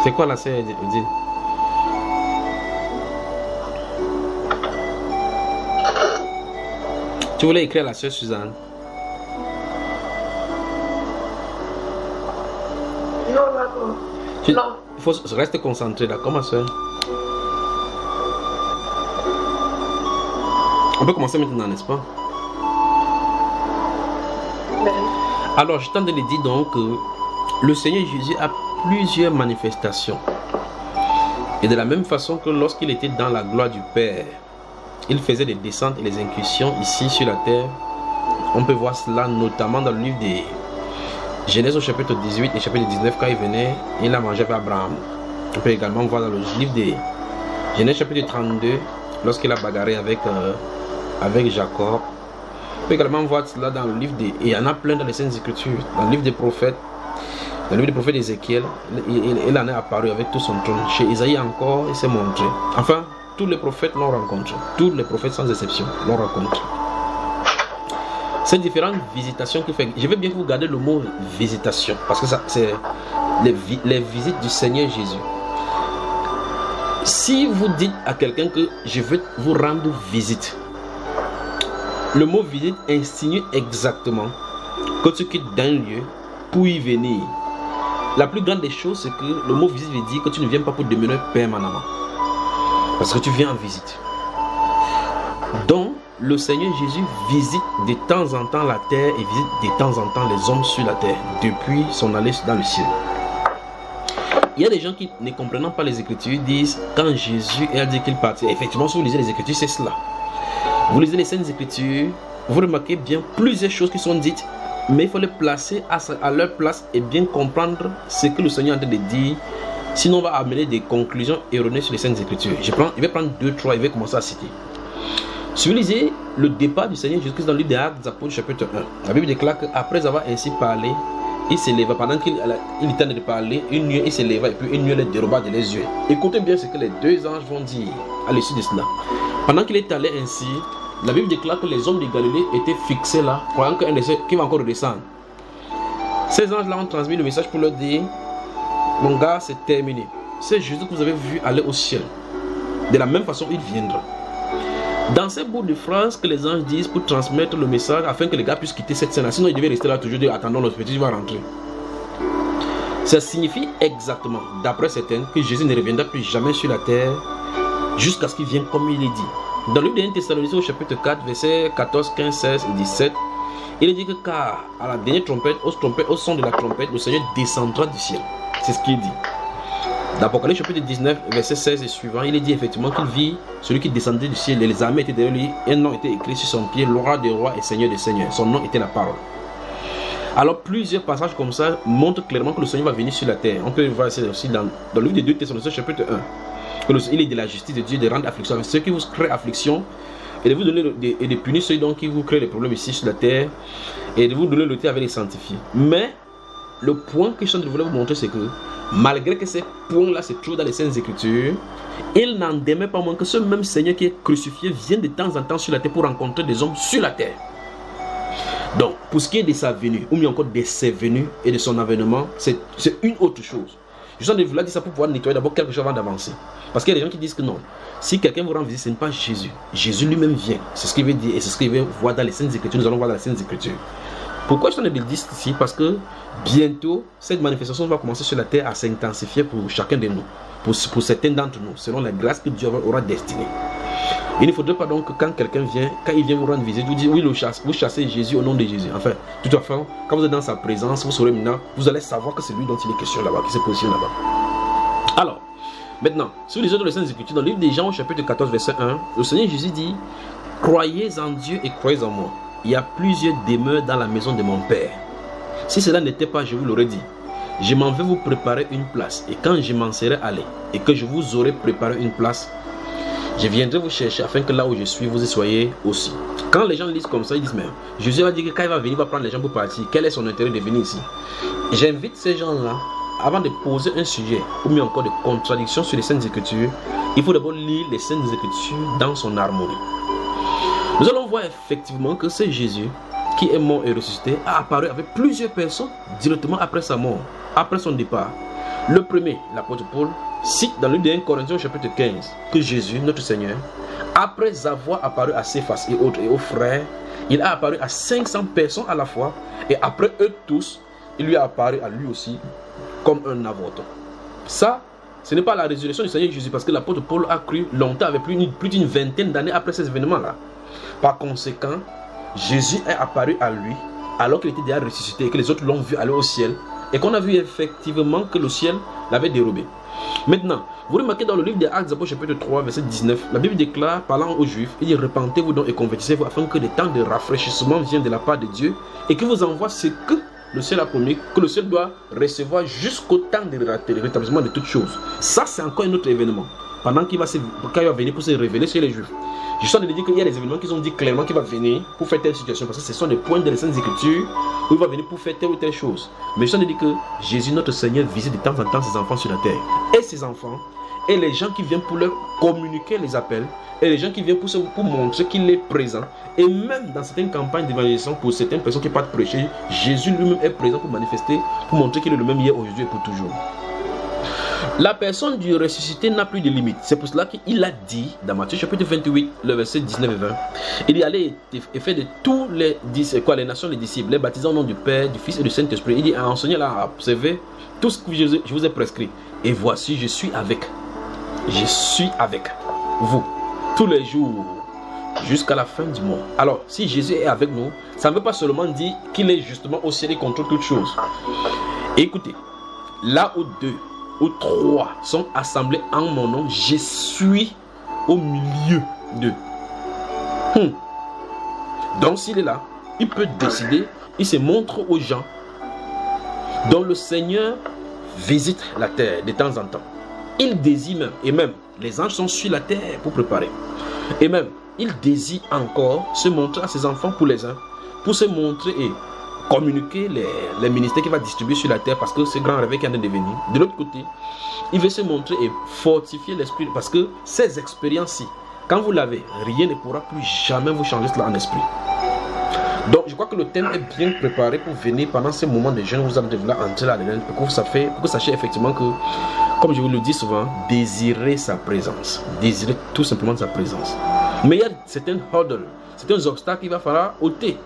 C'est quoi la sœur Odile? Tu voulais écrire à la sœur Suzanne? Non. Il faut rester concentré, d'accord, ma soeur? On peut commencer maintenant, n'est-ce pas? Alors, je t'en ai dit donc que le Seigneur Jésus a plusieurs manifestations. Et de la même façon que lorsqu'il était dans la gloire du Père, il faisait des descentes et des incursions ici sur la terre. On peut voir cela notamment dans le livre des Genèse au chapitre 18 et chapitre 19, quand il venait, il a mangé avec Abraham. On peut également voir dans le livre des Genèse chapitre 32, lorsqu'il a bagarré avec Jacob. On peut également voir cela dans le livre des... Et il y en a plein dans les Saintes Écritures. Dans le livre des prophètes, dans le livre des prophètes d'Ézéchiel, il en est apparu avec tout son trône. Chez Isaïe encore, il s'est montré. Enfin, tous les prophètes l'ont rencontré. Tous les prophètes sans exception l'ont rencontré. Ces différentes visitations qu'il fait, je veux bien que vous gardez le mot visitation, parce que ça, c'est les visites du Seigneur Jésus. Si vous dites à quelqu'un que je veux vous rendre visite, le mot visite insinue exactement que tu quittes d'un lieu pour y venir. La plus grande des choses, c'est que le mot visite veut dire que tu ne viens pas pour demeurer permanemment, parce que tu viens en visite. Donc, le Seigneur Jésus visite de temps en temps la terre et visite de temps en temps les hommes sur la terre depuis son allée dans le ciel. Il y a des gens qui, ne comprenant pas les Écritures, disent quand Jésus a dit qu'il partit. Effectivement, si vous lisez les Écritures, c'est cela. Vous lisez les Saintes Écritures, vous remarquez bien plusieurs choses qui sont dites, mais il faut les placer à leur place et bien comprendre ce que le Seigneur est en train de dire Sinon, on va amener des conclusions erronées sur les Saintes Écritures. Je vais prendre 2, 3 et je vais commencer à citer. Si vous lisez le départ du Seigneur Jésus-Christ dans le livre des Actes des Apôtres, chapitre 1, la Bible déclare qu'après avoir ainsi parlé, il s'éleva. Pendant qu'il était en train de parler, une nuée, il s'éleva et puis une nuée les déroba de les yeux. Écoutez bien ce que les deux anges vont dire à l'issue de cela. Pendant qu'il est allé ainsi, la Bible déclare que les hommes de Galilée étaient fixés là, croyant qu'il va encore redescendre. Ces anges-là ont transmis le message pour leur dire: mon gars, c'est terminé. C'est Jésus que vous avez vu aller au ciel. De la même façon, il viendra. Dans ces bouts de phrases que les anges disent pour transmettre le message afin que les gars puissent quitter cette scène-là, sinon ils devaient rester là toujours dire attendons le petit, il va rentrer. Ça signifie exactement, d'après certains, que Jésus ne reviendra plus jamais sur la terre jusqu'à ce qu'il vienne comme il est dit. Dans le livre de 1 Thessaloniciens au chapitre 4, versets 14, 15, 16 et 17, il est dit que car à la dernière trompette, au son de la trompette, le Seigneur descendra du ciel. C'est ce qu'il dit. Dans Apocalypse chapitre 19, verset 16 et suivant, il est dit effectivement qu'il vit celui qui descendait du ciel et les armées étaient derrière lui. Un nom était écrit sur son pied, le roi des rois et seigneur des seigneurs. Son nom était la parole. Alors plusieurs passages comme ça montrent clairement que le Seigneur va venir sur la terre. On peut voir ça aussi dans le livre de 2 Thessaloniciens chapitre 1. Que il est de la justice de Dieu de rendre affliction avec ceux qui vous créent affliction et de vous donner et de punir ceux qui vous créent des problèmes ici sur la terre et de vous donner le temps avec les sanctifiés. Mais le point que je voulais vous montrer, c'est que malgré que ces points-là se trouvent dans les Saintes Écritures, il n'en demeure pas moins que ce même Seigneur qui est crucifié vient de temps en temps sur la terre pour rencontrer des hommes sur la terre. Donc, pour ce qui est de sa venue, ou mieux encore de ses venues et de son avènement, c'est une autre chose. Je suis en train de vous dire ça pour pouvoir nettoyer d'abord quelque chose avant d'avancer. Parce qu'il y a des gens qui disent que non, si quelqu'un vous rend visite, ce n'est pas Jésus. Jésus lui-même vient. C'est ce qu'il veut dire et c'est ce qu'il veut voir dans les Saintes Écritures. Nous allons voir dans les Saintes Écritures. Pourquoi je suis en train de le dire ici? Parce que bientôt, cette manifestation va commencer sur la terre à s'intensifier pour chacun de nous, pour certains d'entre nous, selon la grâce que Dieu aura destinée. Il ne faudrait pas donc que quand quelqu'un vient, quand il vient vous rendre visite, vous dites oui, vous chassez Jésus au nom de Jésus. Enfin, de toute façon, quand vous êtes dans sa présence, vous saurez maintenant, vous allez savoir que c'est lui dont il est question là-bas, qui se positionne là-bas. Alors, maintenant, si vous lisez dans les Saintes Écritures, dans le livre des Jean, chapitre 14, verset 1, le Seigneur Jésus dit: croyez en Dieu et croyez en moi. Il y a plusieurs demeures dans la maison de mon Père. Si cela n'était pas, je vous l'aurais dit. Je m'en vais vous préparer une place. Et quand je m'en serai allé et que je vous aurai préparé une place, je viendrai vous chercher afin que là où je suis, vous y soyez aussi. Quand les gens lisent comme ça, ils disent: mais Jésus va dire que quand il va venir, il va prendre les gens pour partir. Quel est son intérêt de venir ici? J'invite ces gens-là, avant de poser un sujet ou mieux encore de contradiction sur les Saintes Écritures, il faut d'abord lire les Saintes Écritures dans son harmonie. Nous allons voir effectivement que c'est Jésus qui est mort et ressuscité a apparu avec plusieurs personnes directement après sa mort, après son départ. Le premier, l'apôtre Paul, cite dans le livre de 1 Corinthiens chapitre 15 que Jésus, notre Seigneur, après avoir apparu à Céphas et autres et aux frères, il a apparu à 500 personnes à la fois et après eux tous, il lui a apparu à lui aussi comme un apôtre. Ça, ce n'est pas la résurrection du Seigneur Jésus parce que l'apôtre Paul a cru longtemps, avec plus d'une vingtaine d'années après ces événements-là. Par conséquent, Jésus est apparu à lui alors qu'il était déjà ressuscité et que les autres l'ont vu aller au ciel et qu'on a vu effectivement que le ciel l'avait dérobé. Maintenant, vous remarquez dans le livre des Actes des Apôtres chapitre 3 verset 19, la Bible déclare, parlant aux Juifs, il dit: repentez-vous donc et convertissez-vous afin que des temps de rafraîchissement viennent de la part de Dieu et qu'il vous envoie ce que le ciel a promis, que le ciel doit recevoir jusqu'au temps de rétablissement de toutes choses. Ça, c'est encore un autre événement. Pendant qu'il va venir pour se révéler chez les Juifs. Je suis en train de dire qu'il y a des événements qui ont dit clairement qu'il va venir pour faire telle situation, parce que ce sont des points de les Saintes Écritures où il va venir pour faire telle ou telle chose. Mais je suis en train de dire que Jésus, notre Seigneur, visite de temps en temps ses enfants sur la terre. Et ses enfants, et les gens qui viennent pour leur communiquer les appels, et les gens qui viennent pour montrer qu'il est présent. Et même dans certaines campagnes d'évangélisation, pour certaines personnes qui partent prêcher, Jésus lui-même est présent pour manifester, pour montrer qu'il est le même hier, aujourd'hui et pour toujours. La personne du ressuscité n'a plus de limite. C'est pour cela qu'il a dit dans Matthieu chapitre 28, le verset 19 et 20, il dit: allez et faites de tous les nations les disciples, les baptisant au nom du Père, du Fils et du Saint-Esprit. Il dit: enseignez là à observer tout ce que je vous ai prescrit. Et voici, je suis avec vous tous les jours jusqu'à la fin du monde. Alors, si Jésus est avec nous, ça ne veut pas seulement dire qu'il est justement au ciel et contre toutes choses. Écoutez, là où 2 ou 3 sont assemblés en mon nom, je suis au milieu d'eux. Donc s'il est là, il peut décider, il se montre aux gens dont le Seigneur visite la terre de temps en temps. Il désire même, et même les anges sont sur la terre pour préparer. Et même, il désire encore se montrer à ses enfants pour les uns, pour se montrer et communiquer les ministères qu'il va distribuer sur la terre parce que c'est grand réveil qui est en train de venir. De l'autre côté, il veut se montrer et fortifier l'esprit parce que ces expériences-ci, quand vous l'avez, rien ne pourra plus jamais vous changer cela en esprit. Donc, je crois que le thème est bien préparé pour venir pendant ces moments de jeûne où vous allez entrer là-dedans pour que vous sachiez effectivement que, comme je vous le dis souvent, désirer sa présence. Désirer tout simplement sa présence. Mais il y a certains hurdles, certains obstacles qu'il va falloir ôter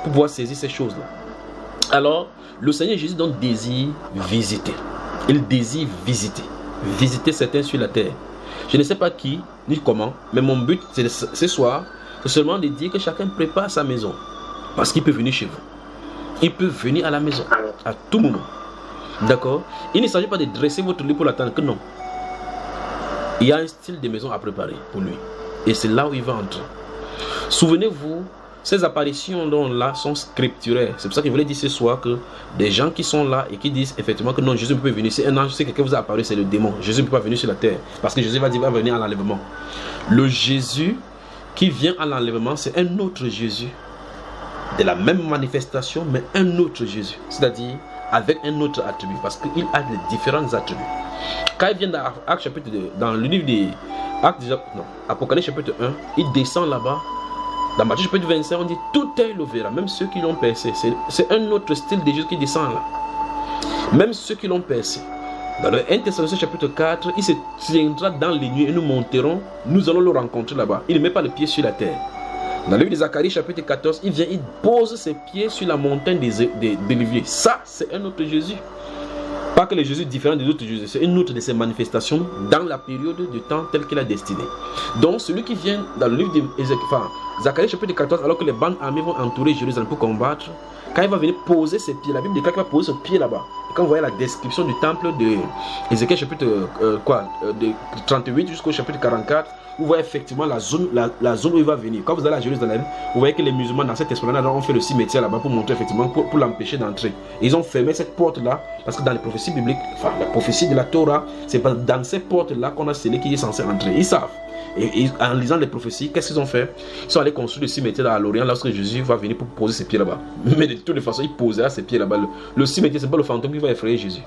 pour pouvoir saisir ces choses-là. Alors, le Seigneur Jésus donc désire visiter. Il désire visiter. Visiter certains sur la terre. Je ne sais pas qui, ni comment, mais mon but ce soir, c'est seulement de dire que chacun prépare sa maison. Parce qu'il peut venir chez vous. Il peut venir à la maison, à tout moment. D'accord? Il ne s'agit pas de dresser votre lit pour l'attendre, que non. Il y a un style de maison à préparer pour lui. Et c'est là où il va entrer. Souvenez-vous, ces apparitions là sont scripturaires. C'est pour ça que je voulais dire ce soir que des gens qui sont là et qui disent effectivement que non, Jésus ne peut venir. C'est un ange, c'est quelqu'un vous a apparu, c'est le démon. Jésus ne peut pas venir sur la terre. Parce que Jésus va venir à l'enlèvement. Le Jésus qui vient à l'enlèvement, c'est un autre Jésus. De la même manifestation, mais un autre Jésus. C'est-à-dire avec un autre attribut. Parce qu'il a des différents attributs. Quand il vient dans Actes chapitre 2, dans le livre des Apocalypse chapitre 1, il descend là-bas. Dans Matthieu chapitre 25, on dit tout est le verra, même ceux qui l'ont percé. C'est un autre style de Jésus qui descend là. Même ceux qui l'ont percé. Dans le 1 Thessaloniciens chapitre 4, il se tiendra dans les nuits et nous monterons. Nous allons le rencontrer là-bas. Il ne met pas le pied sur la terre. Dans le livre de Zacharie chapitre 14, il vient, il pose ses pieds sur la montagne d'Olivier. Ça, c'est un autre Jésus. Pas que le Jésus est différent des autres Jésus, c'est une autre de ses manifestations dans la période de temps telle qu'il a destiné. Donc, celui qui vient dans le livre de Zacharie chapitre 14, alors que les bandes armées vont entourer Jérusalem pour combattre, quand il va venir poser ses pieds, la Bible déclare qu'il va poser ses pieds là-bas. Et quand vous voyez la description du temple de Ézéchiel chapitre de 38 jusqu'au chapitre 44, vous voyez effectivement la zone où il va venir. Quand vous allez à Jérusalem, vous voyez que les musulmans dans cette esplanade ont fait le cimetière là-bas pour montrer effectivement, pour l'empêcher d'entrer. Ils ont fermé cette porte-là parce que dans les prophéties bibliques, enfin la prophétie de la Torah, c'est dans cette porte-là qu'on a scellé qui est censé entrer. Ils savent. Et en lisant les prophéties, qu'est-ce qu'ils ont fait? Ils sont allés construire le cimetière à l'Orient lorsque Jésus va venir pour poser ses pieds là-bas. Mais de toutes les façons, il posera ses pieds là-bas. Le cimetière, c'est pas le fantôme qui va effrayer Jésus.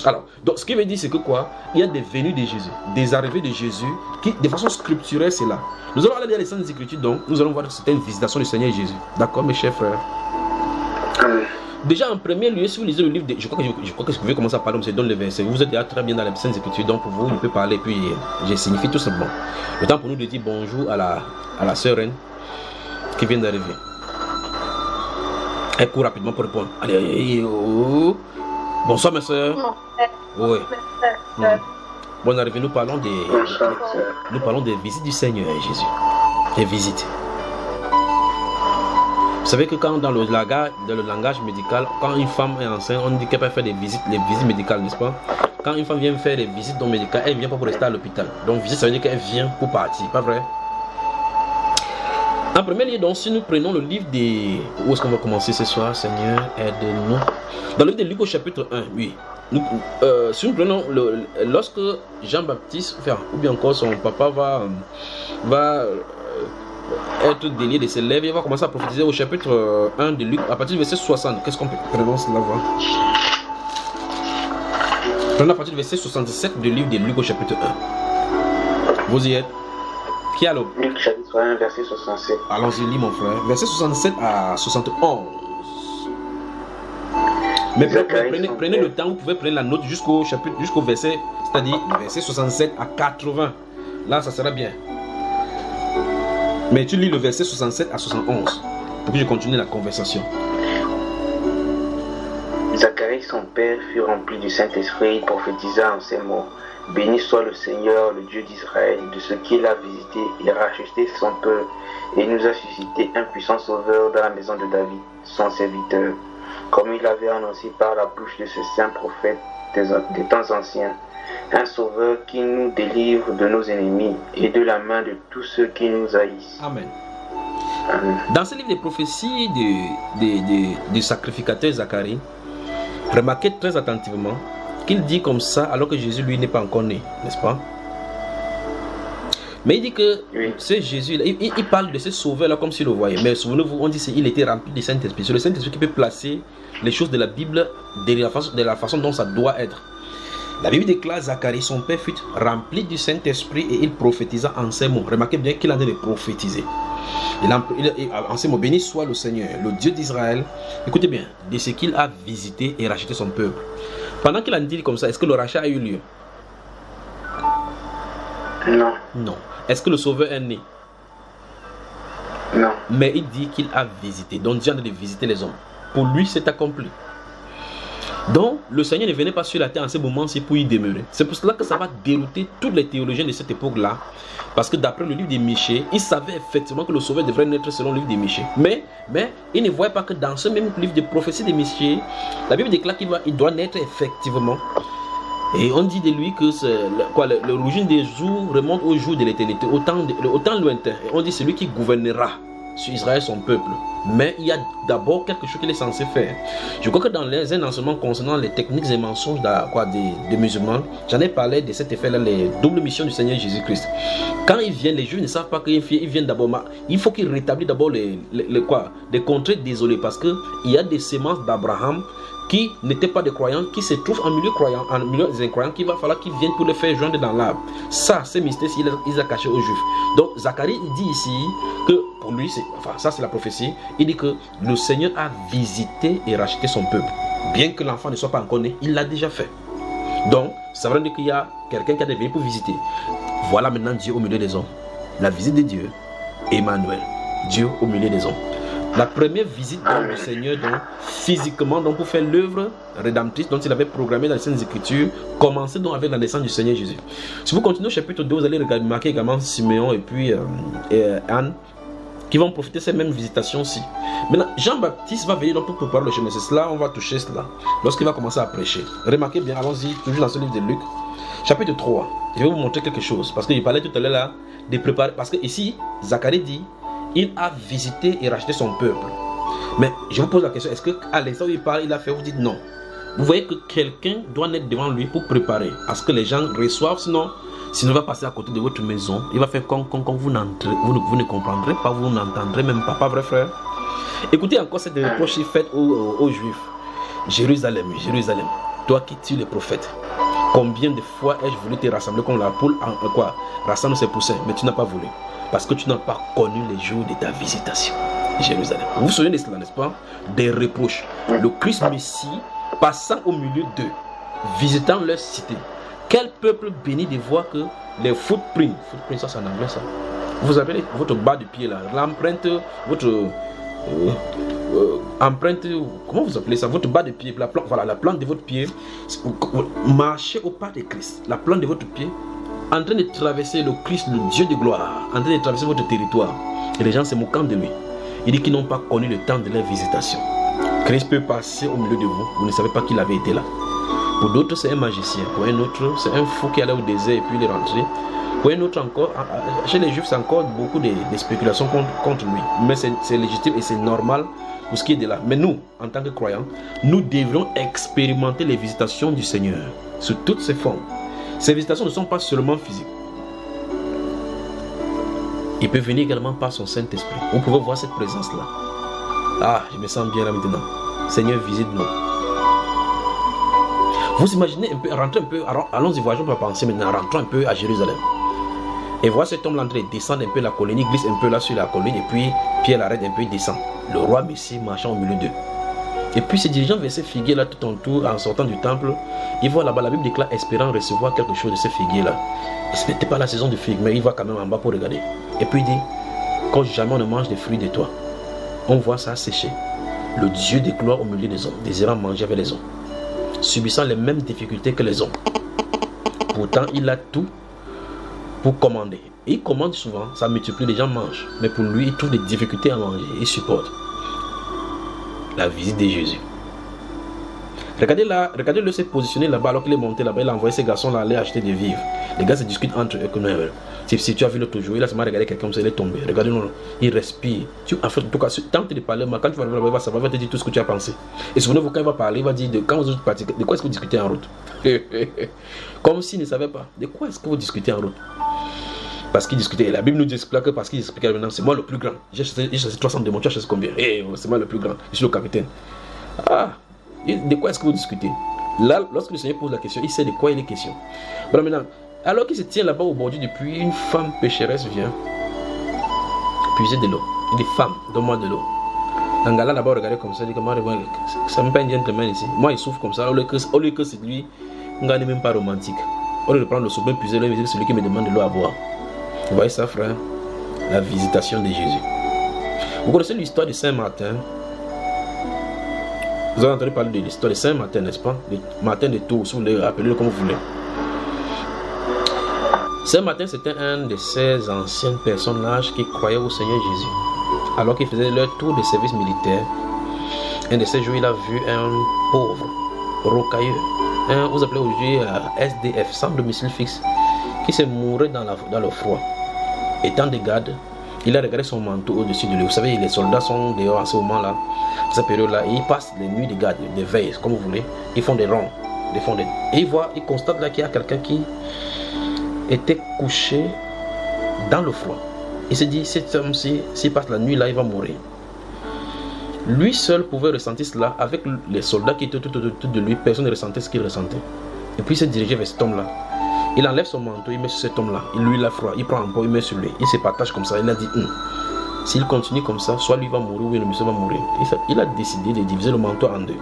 Alors, donc ce qui veut dire, c'est que quoi? Il y a des venues de Jésus, des arrivées de Jésus, qui, de façon scripturelle, c'est là. Nous allons aller dans les Saintes Écritures, donc nous allons voir que c'était une visitation du Seigneur Jésus. D'accord, mes chers frères? Déjà, en premier lieu, si vous lisez le livre, je crois que je vais commencer à parler, on se donne le verset. Vous êtes déjà très bien dans les Saintes Écritures, donc pour vous, je peux parler, puis je signifie tout simplement. Le temps pour nous de dire bonjour à la sœur Reine qui vient d'arriver. Elle court rapidement pour répondre. Allez, oh. Bonsoir, mes sœurs. Oui. Bonne arrivée, nous parlons des visites du Seigneur Jésus. Des visites. Vous savez que quand dans le langage médical, quand une femme est enceinte, on dit qu'elle peut faire les visites médicales, n'est-ce pas? Quand une femme vient faire des visites médicales, elle ne vient pas pour rester à l'hôpital. Donc visite, ça veut dire qu'elle vient pour partir, pas vrai? En premier lieu, donc, si nous prenons le livre des... Où est-ce qu'on va commencer ce soir, Seigneur? Aide-nous. Dans le livre de Luc au chapitre 1, oui. Si nous prenons lorsque Jean-Baptiste, ou bien encore son papa va être délié de ses lèvres, il va commencer à prophétiser au chapitre 1 de Luc, à partir du verset 60. Qu'est-ce qu'on peut prendre cela voir? Prenons à partir du verset 67 du livre de Luc au chapitre 1. Vous y êtes? Qui a le... Luc chapitre 1, verset 67. Allons-y, lis mon frère. Verset 67 à 71. Mais prenez le temps, vous pouvez prendre la note jusqu'au verset, c'est-à-dire verset 67 à 80. Là, ça sera bien. Mais tu lis le verset 67 à 71 pour que je continue la conversation. Zacharie, son père, fut rempli du Saint-Esprit, il prophétisa en ces mots. Béni soit le Seigneur, le Dieu d'Israël, de ce qu'il a visité et racheté son peuple, et nous a suscité un puissant sauveur dans la maison de David, son serviteur, comme il avait annoncé par la bouche de ce saint prophète des temps anciens, un sauveur qui nous délivre de nos ennemis et de la main de tous ceux qui nous haïssent. Amen. Amen. Dans ce livre de prophéties du sacrificateur Zacharie, remarquez très attentivement, qu'il dit comme ça alors que Jésus lui n'est pas encore né, n'est-ce pas? Mais il dit que c'est Jésus, il parle de ce sauveur-là comme s'il le voyait. Mais souvenez-vous, on dit qu'il était rempli du Saint-Esprit. C'est le Saint-Esprit qui peut placer les choses de la Bible de la façon dont ça doit être. La Bible déclare Zacharie, son père fut rempli du Saint-Esprit et il prophétisa en ces mots. Remarquez bien qu'il en est de prophétiser. En ces mots, béni soit le Seigneur, le Dieu d'Israël. Écoutez bien, de ce qu'il a visité et racheté son peuple. Pendant qu'il a dit comme ça, est-ce que le rachat a eu lieu? Non. Non. Est-ce que le Sauveur est né? Non. Mais il dit qu'il a visité. Donc Dieu a de visiter les hommes. Pour lui, c'est accompli. Donc, le Seigneur ne venait pas sur la terre en ce moment-ci pour y demeurer. C'est pour cela que ça va dérouter tous les théologiens de cette époque-là. Parce que d'après le livre des Michée, ils savaient effectivement que le Sauveur devrait naître selon le livre des Michée. Mais ils ne voyaient pas que dans ce même livre de prophétie des Michée, la Bible déclare qu'il doit naître effectivement. Et on dit de lui que l'origine des jours remonte au jour de l'éternité, autant lointain. Et on dit c'est lui qui gouvernera sur Israël, son peuple. Mais il y a d'abord quelque chose qu'il est censé faire. Je crois que dans un enseignement concernant les techniques et mensonges des musulmans, j'en ai parlé de cet effet-là, les doubles missions du Seigneur Jésus-Christ. Quand ils viennent, les Juifs ne savent pas qu'ils viennent d'abord. Il faut qu'ils rétablissent d'abord les contrées désolées, parce qu'il y a des semences d'Abraham qui n'étaient pas des croyants, qui se trouvent en milieu croyant, en milieu des incroyants, qu'il va falloir qu'ils viennent pour les faire joindre dans l'arbre. Ça, c'est mystère, ils ont caché aux Juifs. Donc, Zacharie, il dit ici que pour lui, ça c'est la prophétie, il dit que le Seigneur a visité et racheté son peuple. Bien que l'enfant ne soit pas encore né, il l'a déjà fait. Donc, ça veut dire qu'il y a quelqu'un qui a venu pour visiter. Voilà maintenant Dieu au milieu des hommes. La visite de Dieu, Emmanuel, Dieu au milieu des hommes. La première visite du Seigneur, donc, physiquement, donc, pour faire l'œuvre rédemptrice dont il avait programmé dans les Saintes Écritures, commençait donc avec la naissance du Seigneur Jésus. Si vous continuez au chapitre 2, vous allez remarquer également Siméon et puis Anne qui vont profiter de ces mêmes visitations-ci. Maintenant, Jean-Baptiste va venir donc pour préparer le chemin. C'est cela, on va toucher cela lorsqu'il va commencer à prêcher. Remarquez bien, allons-y, toujours dans ce livre de Luc, chapitre 3. Je vais vous montrer quelque chose, parce que je parlais tout à l'heure là de préparer, parce que ici, Zacharie dit il a visité et racheté son peuple. Mais je vous pose la question, est-ce qu'à l'instant où il parle, il a fait, vous dites non? Vous voyez que quelqu'un doit être devant lui pour préparer à ce que les gens reçoivent, sinon il va passer à côté de votre maison, il va faire quand vous n'entrez, vous ne comprendrez pas, vous n'entendrez même pas vrai frère? Écoutez encore cette reproche faite aux Juifs. Jérusalem, Jérusalem, toi qui tues les prophètes, combien de fois ai-je voulu te rassembler comme la poule rassemble ses poussins, mais tu n'as pas voulu. Parce que tu n'as pas connu les jours de ta visitation. Jérusalem. Vous vous souvenez de cela, n'est-ce pas? Des reproches. Le Christ Messie passant au milieu d'eux, visitant leur cité. Quel peuple béni de voir que les footprints, ça c'est en anglais ça. Vous avez votre bas de pied là, l'empreinte, votre empreinte, comment vous appelez ça? Votre bas de pied, la plante de votre pied, marchez au pas de Christ. La plante de votre pied, en train de traverser le Christ, le Dieu de gloire, en train de traverser votre territoire. Et les gens se moquant de lui. Il dit qu'ils n'ont pas connu le temps de leur visitation. Christ peut passer au milieu de vous. Vous ne savez pas qu'il avait été là. Pour d'autres, c'est un magicien. Pour un autre, c'est un fou qui allait au désert et puis il est rentré. Pour un autre encore, chez les Juifs, c'est encore beaucoup de spéculations contre lui. Mais c'est légitime et c'est normal pour ce qui est de là. Mais nous, en tant que croyants, nous devrions expérimenter les visitations du Seigneur sous toutes ses formes. Ces visitations ne sont pas seulement physiques. Il peut venir également par son Saint-Esprit. Vous pouvez voir cette présence-là. Ah, je me sens bien là maintenant. Seigneur, visite-nous. Vous imaginez un peu, rentrez un peu, allons-y, voyageons pas penser maintenant, rentrons un peu à Jérusalem. Et voir cet homme l'entrée, descendre un peu la colline, il glisse un peu là sur la colline, et puis Pierre l'arrête un peu, il descend. Le roi Messie marchant au milieu d'eux. Et puis se dirigeant vers ces figuiers là tout en tour, en sortant du temple, il voit là-bas, la Bible déclare espérant recevoir quelque chose de ces figuiers là. Et ce n'était pas la saison de figues, mais il va quand même en bas pour regarder. Et puis il dit, quand jamais on ne mange des fruits de toi, on voit ça sécher. Le Dieu de gloire au milieu des hommes, désirant manger avec les hommes, subissant les mêmes difficultés que les hommes. Pourtant, il a tout pour commander. Et il commande souvent, ça multiplie, les gens mangent. Mais pour lui, il trouve des difficultés à manger, il supporte. La visite de Jésus. Regardez-le se positionner là-bas alors qu'il est monté là-bas. Il a envoyé ces garçons-là aller acheter des vivres. Les gars se discutent entre eux. Si tu as vu l'autre jour, il a seulement regardé quelqu'un comme ça, il est tombé. Regardez, non, il respire. En fait, en tout cas, tente de parler, mais quand tu vas arriver là-bas, il va savoir, il va te dire tout ce que tu as pensé. Et souvenez-vous, quand il va parler, il va dire quand vous partez, de quoi est-ce que vous discutez en route? Comme s'il ne savait pas. De quoi est-ce que vous discutez en route? Parce qu'il discutait. La Bible nous dit que parce qu'il expliquait maintenant, c'est moi le plus grand. J'ai chassé 300 démons, tu as chassé combien? C'est moi le plus grand. Je suis le capitaine. Ah, de quoi est-ce que vous discutez? Là, lorsque le Seigneur pose la question, il sait de quoi il est question. Voilà maintenant. Alors qu'il se tient là-bas au bord du puits, une femme pécheresse vient puiser de l'eau. Il dit, femme, donne-moi de l'eau. Un gars là-bas regardait comme ça, il dit, comment ça me peine gentleman ici. Moi, il souffre comme ça, au lieu que c'est lui, un gars n'est même pas romantique. Au lieu de prendre le souper, puiser l'eau, il dit, c'est celui qui me demande de l'eau à boire. Vous voyez ça, frère? La visitation de Jésus. Vous connaissez l'histoire de Saint-Martin? Vous avez entendu parler de l'histoire de Saint-Martin, n'est-ce pas? Le Martin de Tours, si vous voulez, appelez-le comme vous voulez. Saint-Martin, c'était un de ces anciens personnages qui croyaient au Seigneur Jésus. Alors qu'ils faisaient leur tour de service militaire, un de ces jours, il a vu un pauvre, rocailleux, vous appelez aujourd'hui SDF, sans domicile fixe, qui se mourait dans le froid. Étant de garde, il a regardé son manteau au-dessus de lui. Vous savez, les soldats sont dehors à ce moment-là, à cette période-là, et ils passent les nuits de garde, de veille, comme vous voulez. Ils font des ronds, et il constate là qu'il y a quelqu'un qui était couché dans le froid. Il se dit, cet homme-ci, s'il passe la nuit là, il va mourir. Lui seul pouvait ressentir cela. Avec les soldats qui étaient tout autour de lui, personne ne ressentait ce qu'il ressentait. Et puis il s'est dirigé vers cet homme-là. Il enlève son manteau, il met sur cet homme-là. Lui, il a froid, il prend un pot, il met sur lui. Il se partage comme ça. Il a dit, s'il continue comme ça, soit lui va mourir, ou le monsieur va mourir. Il a décidé de diviser le manteau en deux.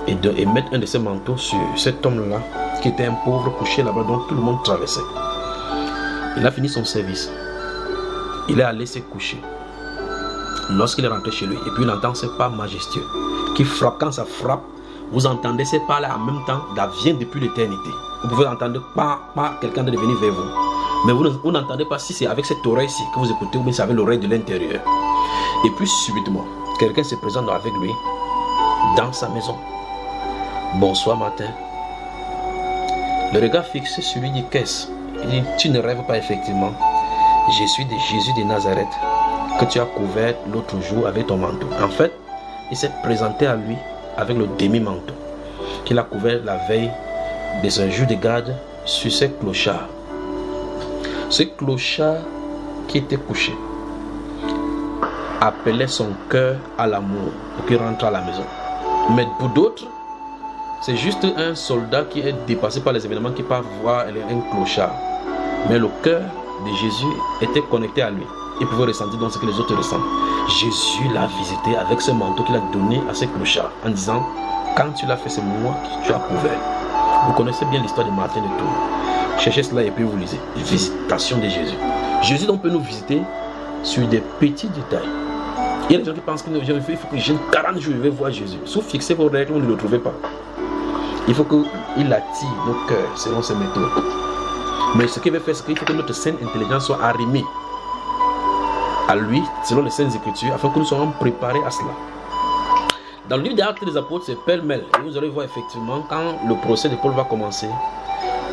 Et mettre un de ses manteaux sur cet homme-là, qui était un pauvre couché là-bas, dont tout le monde traversait. Il a fini son service. Il est allé se coucher. Lorsqu'il est rentré chez lui, et puis il entend ce pas majestueux qui frappe. Quand ça frappe, vous entendez ces pas-là en même temps, ça vient depuis l'éternité. Vous pouvez entendre pas quelqu'un de venir vers vous. Mais vous n'entendez pas si c'est avec cette oreille-ci que vous écoutez ou bien c'est avec l'oreille de l'intérieur. Et puis subitement, quelqu'un se présente avec lui dans sa maison. Bonsoir Martin. Le regard fixé sur lui dit, qu'est-ce? Il dit, tu ne rêves pas effectivement. Je suis de Jésus de Nazareth que tu as couvert l'autre jour avec ton manteau. En fait, il s'est présenté à lui avec le demi-manteau qu'il a couvert la veille de son jour de garde sur ces clochards. Ce clochard qui était couché appelait son cœur à l'amour pour qu'il rentre à la maison. Mais pour d'autres, c'est juste un soldat qui est dépassé par les événements qui part voir un clochard. Mais le cœur de Jésus était connecté à lui. Il pouvait ressentir donc ce que les autres ressentent. Jésus l'a visité avec ce manteau qu'il a donné à ce clochard en disant, quand tu l'as fait, c'est moi qui tu as couvert. Vous connaissez bien l'histoire de Martin de Tours. Cherchez cela et puis vous lisez. Visitation de Jésus. Jésus donc peut nous visiter sur des petits détails. Il y a des gens qui pensent qu'il faut que j'ai 40 jours, je vais voir Jésus. Sauf fixer vos règles, vous ne le trouvez pas. Il faut qu'il attire nos cœurs selon ses méthodes. Mais ce qu'il veut faire, c'est qu'il faut que notre saine intelligence soit arrimée à lui, selon les saintes écritures, afin que nous soyons préparés à cela. Dans le livre des Actes des Apôtres, c'est pêle-mêle. Et vous allez voir effectivement, quand le procès de Paul va commencer,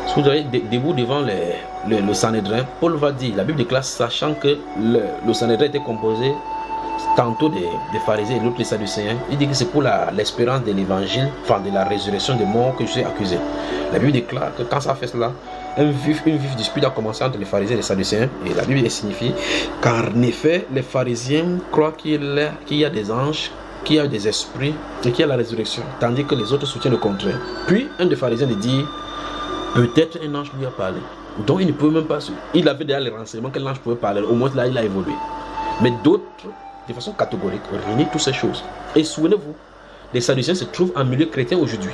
si vous allez debout devant le Sanhédrin, Paul va dire, la Bible déclare, sachant que le Sanhédrin était composé tantôt des pharisiens et l'autre des sadducéens, il dit que c'est pour l'espérance de l'évangile, enfin de la résurrection des morts que je suis accusé. La Bible déclare que quand ça fait cela, une vif dispute a commencé entre les pharisiens et les sadducéens, et la Bible signifie qu'en effet, les pharisiens croient qu'il y a des anges, qu'il y a des esprits et qu'il y a la résurrection, tandis que les autres soutiennent le contraire. Puis un des pharisiens lui dit, peut-être un ange lui a parlé. Donc il ne pouvait même pas, il avait déjà les renseignements que l'ange pouvait parler, au moins là il a évolué. Mais d'autres, de façon catégorique, renient toutes ces choses. Et souvenez-vous, les sadducéens se trouvent en milieu chrétien aujourd'hui.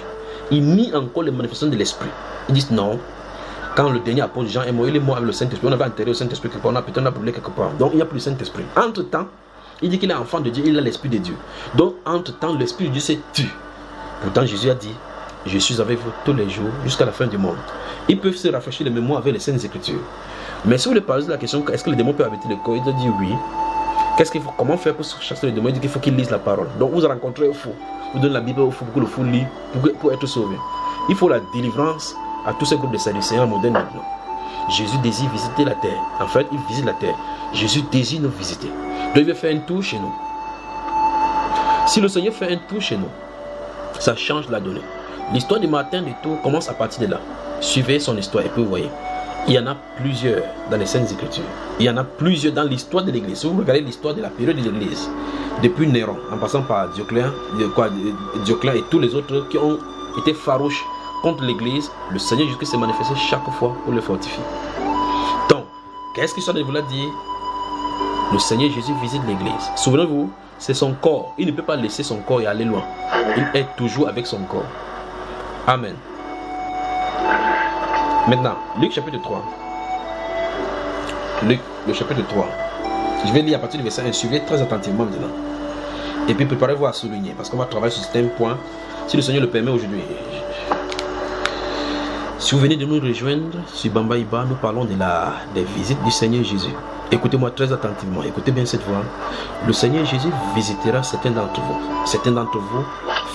Ils nient encore les manifestations de l'esprit. Ils disent non. Quand le dernier apôtre Jean est mort, il est mort avec le Saint-Esprit. On avait enterré le Saint-Esprit quelque part, on a peut-être brûlé quelque part. Donc il n'y a plus le Saint-Esprit. Entre-temps, il dit qu'il est enfant de Dieu, il a l'Esprit de Dieu. Donc entre-temps, l'Esprit de Dieu s'est tué. Pourtant Jésus a dit, je suis avec vous tous les jours jusqu'à la fin du monde. Ils peuvent se rafraîchir les mémoires avec les Saintes Écritures. Mais si vous voulez parler de la question, est-ce que les démons peuvent habiter le corps? Il dit oui. Comment faire pour chasser les démons? Il dit qu'il faut qu'ils lisent la parole. Donc vous rencontrez au fou. Vous donnez la Bible au fou pour que le fou lit pour être sauvé. Il faut la délivrance à tous ces groupes de sadducéens modernes maintenant. Jésus désire visiter la terre. En fait, il visite la terre. Jésus désire nous visiter. Donc il veut faire un tour chez nous. Si le Seigneur fait un tour chez nous, ça change la donnée. L'histoire du matin du tour commence à partir de là. Suivez son histoire et puis vous voyez. Il y en a plusieurs dans les Saintes Écritures. Il y en a plusieurs dans l'histoire de l'Église. Si vous regardez l'histoire de la période de l'Église, depuis Néron, en passant par Dioclène et tous les autres qui ont été farouches contre l'Église, le Seigneur Jésus s'est manifesté chaque fois pour le fortifier. Donc, qu'est-ce que ça veut dire? Le Seigneur Jésus visite l'Église. Souvenez-vous, c'est son corps. Il ne peut pas laisser son corps et aller loin. Il est toujours avec son corps. Amen. Maintenant, Luc chapitre 3. Luc, le chapitre 3. Je vais lire à partir du verset 1. Suivez très attentivement maintenant. Et puis préparez-vous à souligner. Parce qu'on va travailler sur certains points. Si le Seigneur le permet aujourd'hui. Si vous venez de nous rejoindre sur Bamba Iba, nous parlons des visites du Seigneur Jésus. Écoutez-moi très attentivement. Écoutez bien cette voix. Le Seigneur Jésus visitera certains d'entre vous. Certains d'entre vous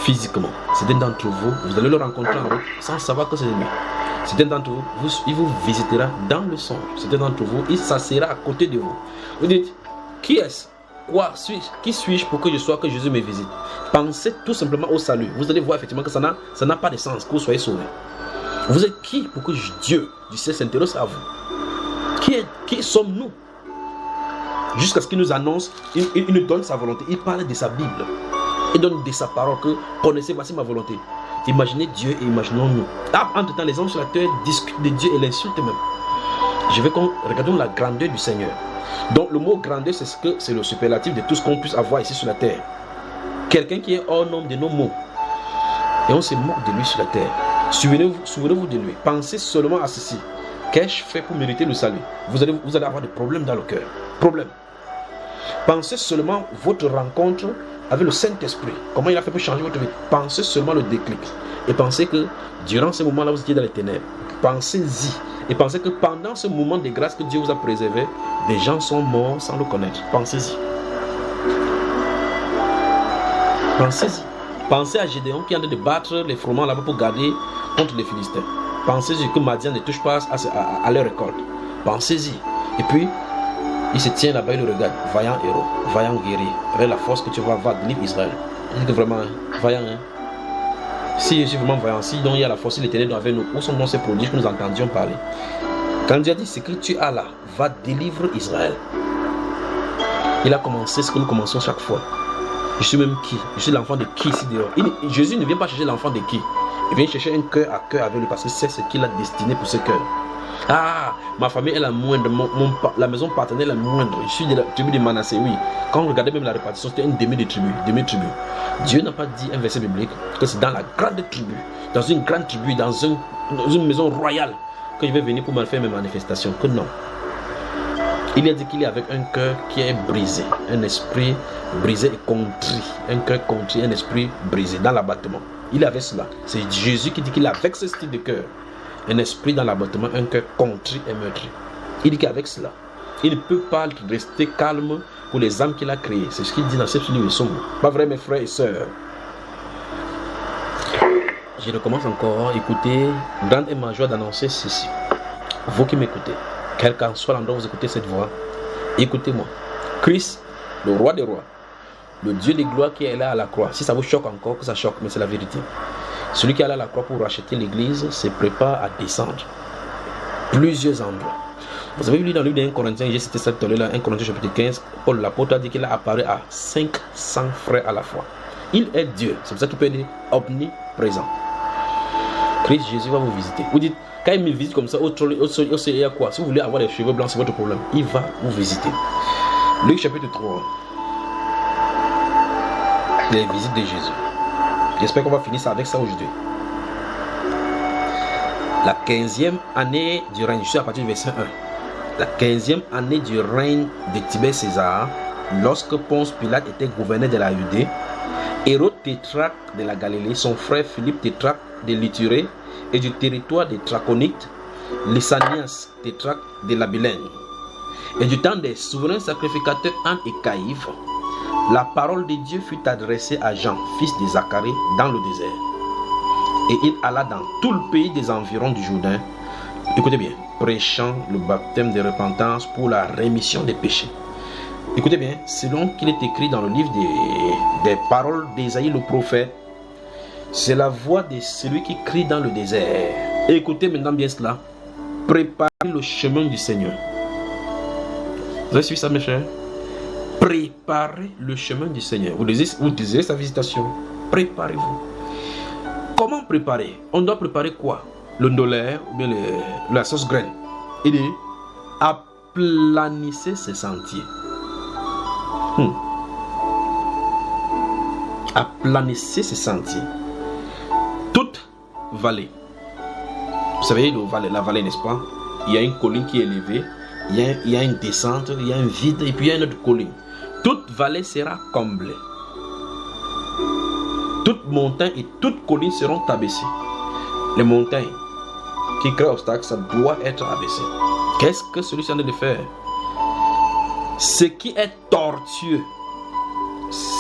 physiquement. Certains d'entre vous, vous allez le rencontrer en route sans savoir que c'est lui. Certains d'entre vous, il vous visitera dans le songe. Certains d'entre vous, il s'assiera à côté de vous. Vous dites, qui est-ce? Qui suis-je pour que Jésus me visite? Pensez tout simplement au salut. Vous allez voir effectivement que ça n'a pas de sens que vous soyez sauvés. Vous êtes qui pour que Dieu du ciel s'intéresse à vous? Qui sommes-nous? Jusqu'à ce qu'il nous annonce, il nous donne sa volonté. Il parle de sa Bible. Il donne de sa parole que connaissez, voici ma volonté. Imaginez Dieu et imaginons-nous. Entre temps, les hommes sur la terre discutent de Dieu et l'insultent même. Je veux qu'on regarde la grandeur du Seigneur. Donc le mot grandeur, c'est le superlatif de tout ce qu'on puisse avoir ici sur la terre. Quelqu'un qui est hors nombre de nos mots. Et on se moque de lui sur la terre. Souvenez-vous de lui. Pensez seulement à ceci. Qu'ai-je fait pour mériter le salut? Vous allez avoir des problèmes dans le cœur. Problème. Pensez seulement votre rencontre avec le Saint-Esprit. Comment il a fait pour changer votre vie? Pensez seulement le déclic. Et pensez que durant ce moment-là, vous étiez dans les ténèbres. Pensez-y. Et pensez que pendant ce moment de grâce que Dieu vous a préservé, des gens sont morts sans le connaître. Pensez-y. Pensez-y. Pensez à Gédéon qui est en train de battre les froment là-bas pour garder contre les Philistins. Pensez-y que Madian ne touche pas à leur récolte. Pensez-y. Et puis, il se tient là-bas, il le regarde. Vaillant héros, vaillant guerrier. Avec la force que tu vas avoir, délivre Israël. Il dit que vraiment, vaillant, hein. Si je suis vraiment vaillant, si donc il y a la force, il est ténèbres avec nous. Où sont donc ces prodiges que nous entendions parler? Quand Dieu a dit, ce que tu as là, va délivrer Israël. Il a commencé ce que nous commençons chaque fois. Je suis même qui? Je suis l'enfant de qui ici dehors? Jésus ne vient pas chercher l'enfant de qui? Il vient chercher un cœur à cœur avec lui parce que c'est ce qu'il a destiné pour ce cœur. Ah, ma famille est la moindre, la maison paternelle est la moindre. Je suis de la tribu de Manassé, oui. Quand on regardait même la répartition, c'était une demi-tribu. Dieu n'a pas dit un verset biblique que c'est dans la grande tribu, dans une grande tribu, dans une maison royale que je vais venir pour me faire mes manifestations. Que non. Il a dit qu'il est avec un cœur qui est brisé, un esprit brisé et contrit, un cœur contrit, un esprit brisé dans l'abattement. Il avait cela. C'est Jésus qui dit qu'il est avec ce style de cœur. Un esprit dans l'abattement, un cœur contrit et meurtri. Il dit qu'avec cela, il ne peut pas rester calme pour les âmes qu'il a créées. C'est ce qu'il dit dans cette livre de Somme. Pas vrai, mes frères et sœurs? Je recommence encore. Écoutez, grande est ma joie d'annoncer ceci. Vous qui m'écoutez, quel qu'en soit l'endroit où vous écoutez cette voix, écoutez-moi. Christ, le roi des rois, le Dieu de gloire qui est là à la croix. Si ça vous choque encore, que ça choque, mais c'est la vérité. Celui qui est là à la croix pour racheter l'église se prépare à descendre. Plusieurs endroits. Vous avez lu dans le livre de 1 Corinthiens, j'ai cité ça tout à l'heure, 1 Corinthiens chapitre 15, Paul l'apôtre a dit qu'il a apparu à 500 frères à la fois. Il est Dieu. C'est pour ça qu'il peut être omniprésent. Christ Jésus va vous visiter. Vous dites, quand il me visite comme ça, il y a quoi? Si vous voulez avoir les cheveux blancs, c'est votre problème. Il va vous visiter. Luc chapitre 3. Les visites de Jésus. J'espère qu'on va finir ça avec ça aujourd'hui. La 15e année du règne, je suis à partir du verset 1. La 15e année du règne de Tibère César, lorsque Ponce Pilate était gouverneur de la Judée, Hérode tétrarque de la Galilée, son frère Philippe tétrarque de l'Ithurée et du territoire des Trachonites, Lysanias tétrarque de l'Abilène, et du temps des souverains sacrificateurs Anne et Caïphe, la parole de Dieu fut adressée à Jean, fils de Zacharie, dans le désert. Et il alla dans tout le pays des environs du Jourdain, Écoutez bien, prêchant le baptême de repentance pour la rémission des péchés. Écoutez bien, selon qu'il est écrit dans le livre des paroles d'Ésaïe le prophète, c'est la voix de celui qui crie dans le désert. Écoutez maintenant bien cela. Préparez le chemin du Seigneur. Vous avez suivi ça, mes chers? Préparez le chemin du Seigneur. Vous désirez sa visitation. Préparez-vous. Comment préparer? On doit préparer quoi? Le ndolé ou bien la sauce graine. Il dit, aplanissez ses sentiers. Aplanissez ses sentiers. Toute vallée. Vous savez, la vallée, n'est-ce pas? Il y a une colline qui est élevée, il y a une descente, il y a un vide, et puis il y a une autre colline. Toute vallée sera comblée. Toute montagne et toute colline seront abaissées. Les montagnes qui créent obstacle, ça doit être abaissé. Qu'est-ce que celui-ci est en train de faire? Ce qui est tortueux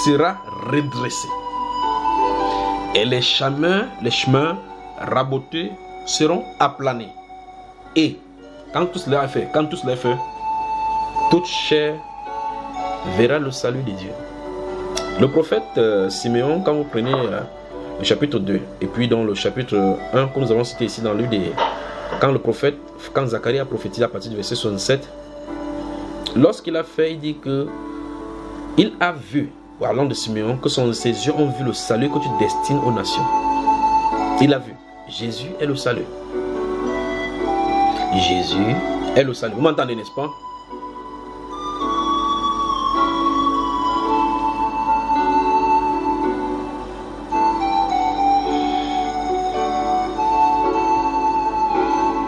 sera redressé. Et les chemins rabotés seront aplanés. Et quand tout cela est fait, toute chair verra le salut de Dieu. Le prophète Siméon, quand vous prenez le chapitre 2, et puis dans le chapitre 1, que nous avons cité ici dans le livre quand Zacharie a prophétisé à partir du verset 67, lorsqu'il a fait, il dit que il a vu, parlant de Siméon, que ses yeux ont vu le salut que tu destines aux nations. Il a vu. Jésus est le salut. Jésus est le salut. Vous m'entendez, n'est-ce pas?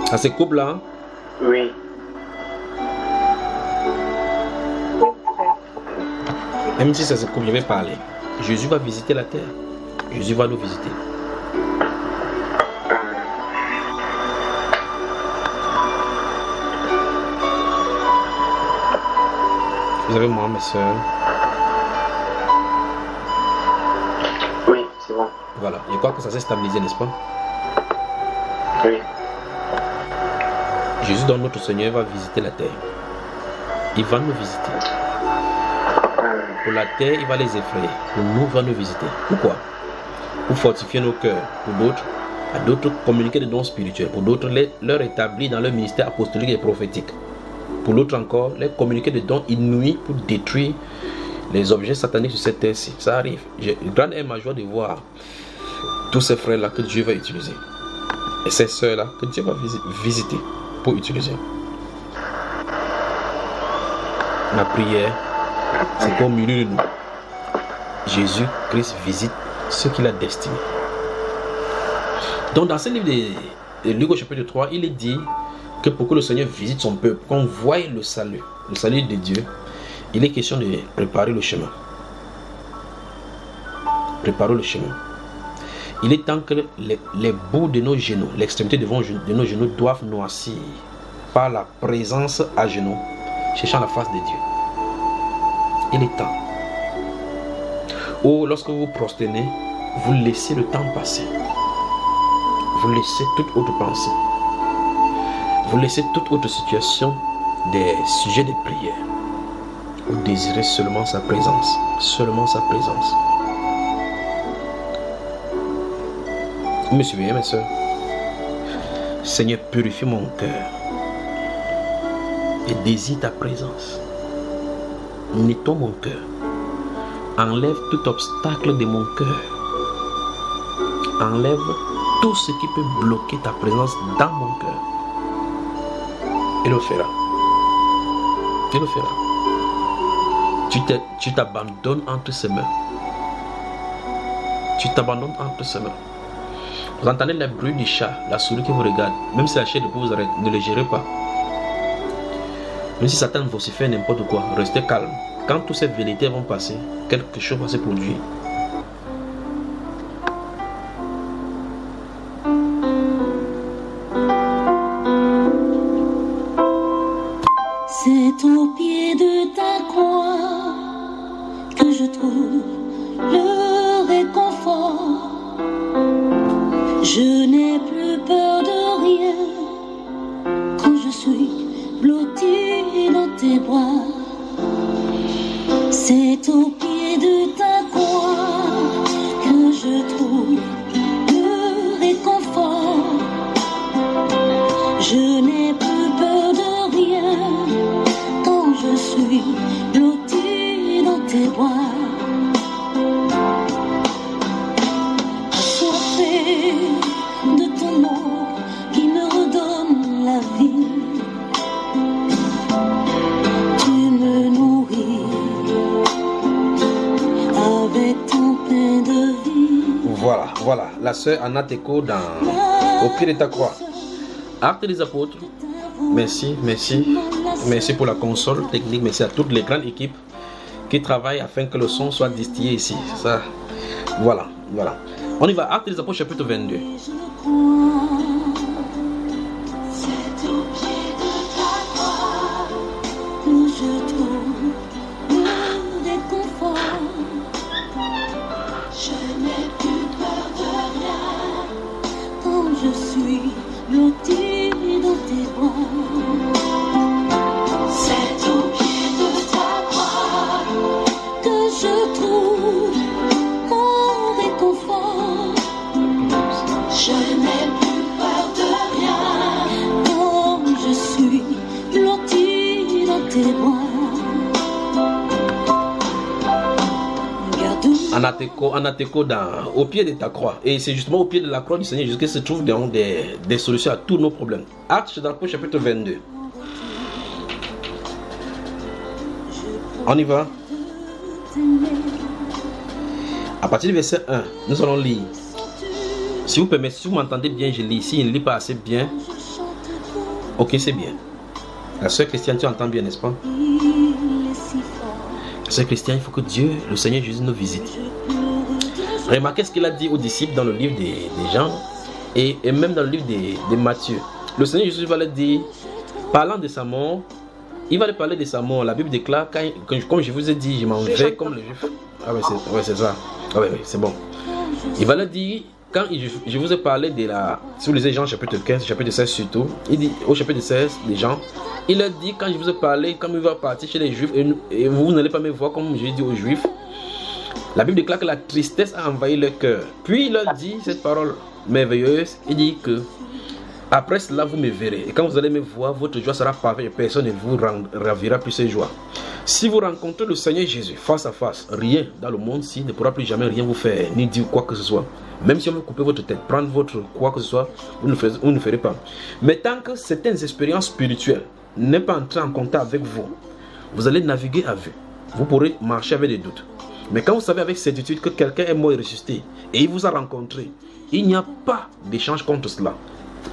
Ça se coupe là? Oui. Même si ça se coupe, je vais parler. Jésus va visiter la terre. Jésus va nous visiter. Vous avez moi, mes soeurs? Oui, c'est bon. Voilà, je crois que ça s'est stabilisé, n'est-ce pas? Oui. Jésus, dans notre Seigneur, va visiter la terre. Il va nous visiter. Pour la terre, il va les effrayer. Pour nous, il va nous visiter. Pourquoi? Pour fortifier nos cœurs. Pour d'autres, à d'autres, communiquer des dons spirituels. Pour d'autres, leur établir dans leur ministère apostolique et prophétique. Pour l'autre encore, les communiquer des dons inouïs pour détruire les objets sataniques sur cette terre-ci. Ça arrive. J'ai une grande ma joie de voir tous ces frères-là que Dieu va utiliser. Et ces sœurs-là que Dieu va visiter pour utiliser. Ma prière, c'est qu'au milieu de nous, Jésus-Christ visite ceux qu'il a destinés. Donc dans ce livre de Luc au chapitre 3, il est dit que pour que le Seigneur visite son peuple, qu'on voie le salut de Dieu, il est question de préparer le chemin. Préparer le chemin. Il est temps que les bouts de nos genoux, l'extrémité de nos genoux doivent noircir par la présence à genoux, cherchant la face de Dieu. Il est temps. Ou lorsque vous vous prosternez, vous laissez le temps passer. Vous laissez toute autre pensée. Vous laissez toute autre situation des sujets de prière. Vous désirez seulement sa présence. Seulement sa présence. Vous me suivez, mes soeurs? Seigneur, purifie mon cœur et désire ta présence. Nettoie mon cœur. Enlève tout obstacle de mon cœur. Enlève tout ce qui peut bloquer ta présence dans mon cœur. Il le fera. Il le fera. Tu t'abandonnes entre ses mains. Tu t'abandonnes entre ses mains. Vous entendez le bruit du chat, la souris qui vous regarde. Même si la chair vous arrête, ne le gérez pas. Même si Satan vous fait n'importe quoi, restez calme. Quand toutes ces vérités vont passer, quelque chose va se produire. C'est au pied de ta croix que je trouve le réconfort. Je n'ai plus peur de rien, suis blottie dans tes bras. C'est au pied de ta croix que je trouve le réconfort. Je n'ai plus peur de rien quand je suis blottie dans tes bras. Assoiffée de ton nom qui me redonne la vie. Tu me nourris avec ton pain de vie. Voilà, la sœur Anateko au pied de ta croix. Actes des apôtres. Merci pour la console technique. Merci à toutes les grandes équipes qui travaillent afin que le son soit distillé ici. Ça, voilà. On y va. Actes des apôtres chapitre 22. Je suis blottie dans tes bras. C'est au pied de ta croix que je trouve mon réconfort. Je n'ai plus peur de rien quand je suis blottie dans tes bras. Anateko au pied de ta croix. Et c'est justement au pied de la croix du Seigneur Jésus que se trouvent des solutions à tous nos problèmes. Actes chapitre 22. On y va. À partir du verset 1, nous allons lire. Si vous permettez, si vous m'entendez bien, je lis. Si je ne lis pas assez bien, ok, c'est bien. La sœur Christiane, tu entends bien, n'est-ce pas? Sœur Christiane, il faut que Dieu, le Seigneur Jésus, nous visite. Remarquez ce qu'il a dit aux disciples dans le livre des Jean et même dans le livre de Matthieu. Le Seigneur Jésus va leur dire, parlant de sa mort, il va leur parler de sa mort. La Bible déclare, comme je vous ai dit, je m'en vais comme le juif. Ah oui, c'est ça. Ah oui, c'est bon. Il va leur dire, quand je vous ai parlé de la... Si vous lisez Jean chapitre 15, chapitre 16 surtout, il dit au chapitre 16 des Jean, il leur dit, quand je vous ai parlé, quand il va partir chez les Juifs, et vous n'allez pas me voir comme je dis aux Juifs, la Bible déclare que la tristesse a envahi leur cœur. Puis il leur dit cette parole merveilleuse, il dit que après cela vous me verrez. Et quand vous allez me voir, votre joie sera parfaite et personne ne vous ravira plus cette joie. Si vous rencontrez le Seigneur Jésus face à face, rien dans le monde-ci ne pourra plus jamais rien vous faire, ni dire quoi que ce soit. Même si on veut couper votre tête, prendre votre quoi que ce soit, vous ne ferez pas. Mais tant que certaines expériences spirituelles n'est pas entré en contact avec vous, vous allez naviguer à vue. Vous pourrez marcher avec des doutes. Mais quand vous savez avec certitude que quelqu'un est mort et ressuscité et il vous a rencontré, il n'y a pas d'échange contre cela.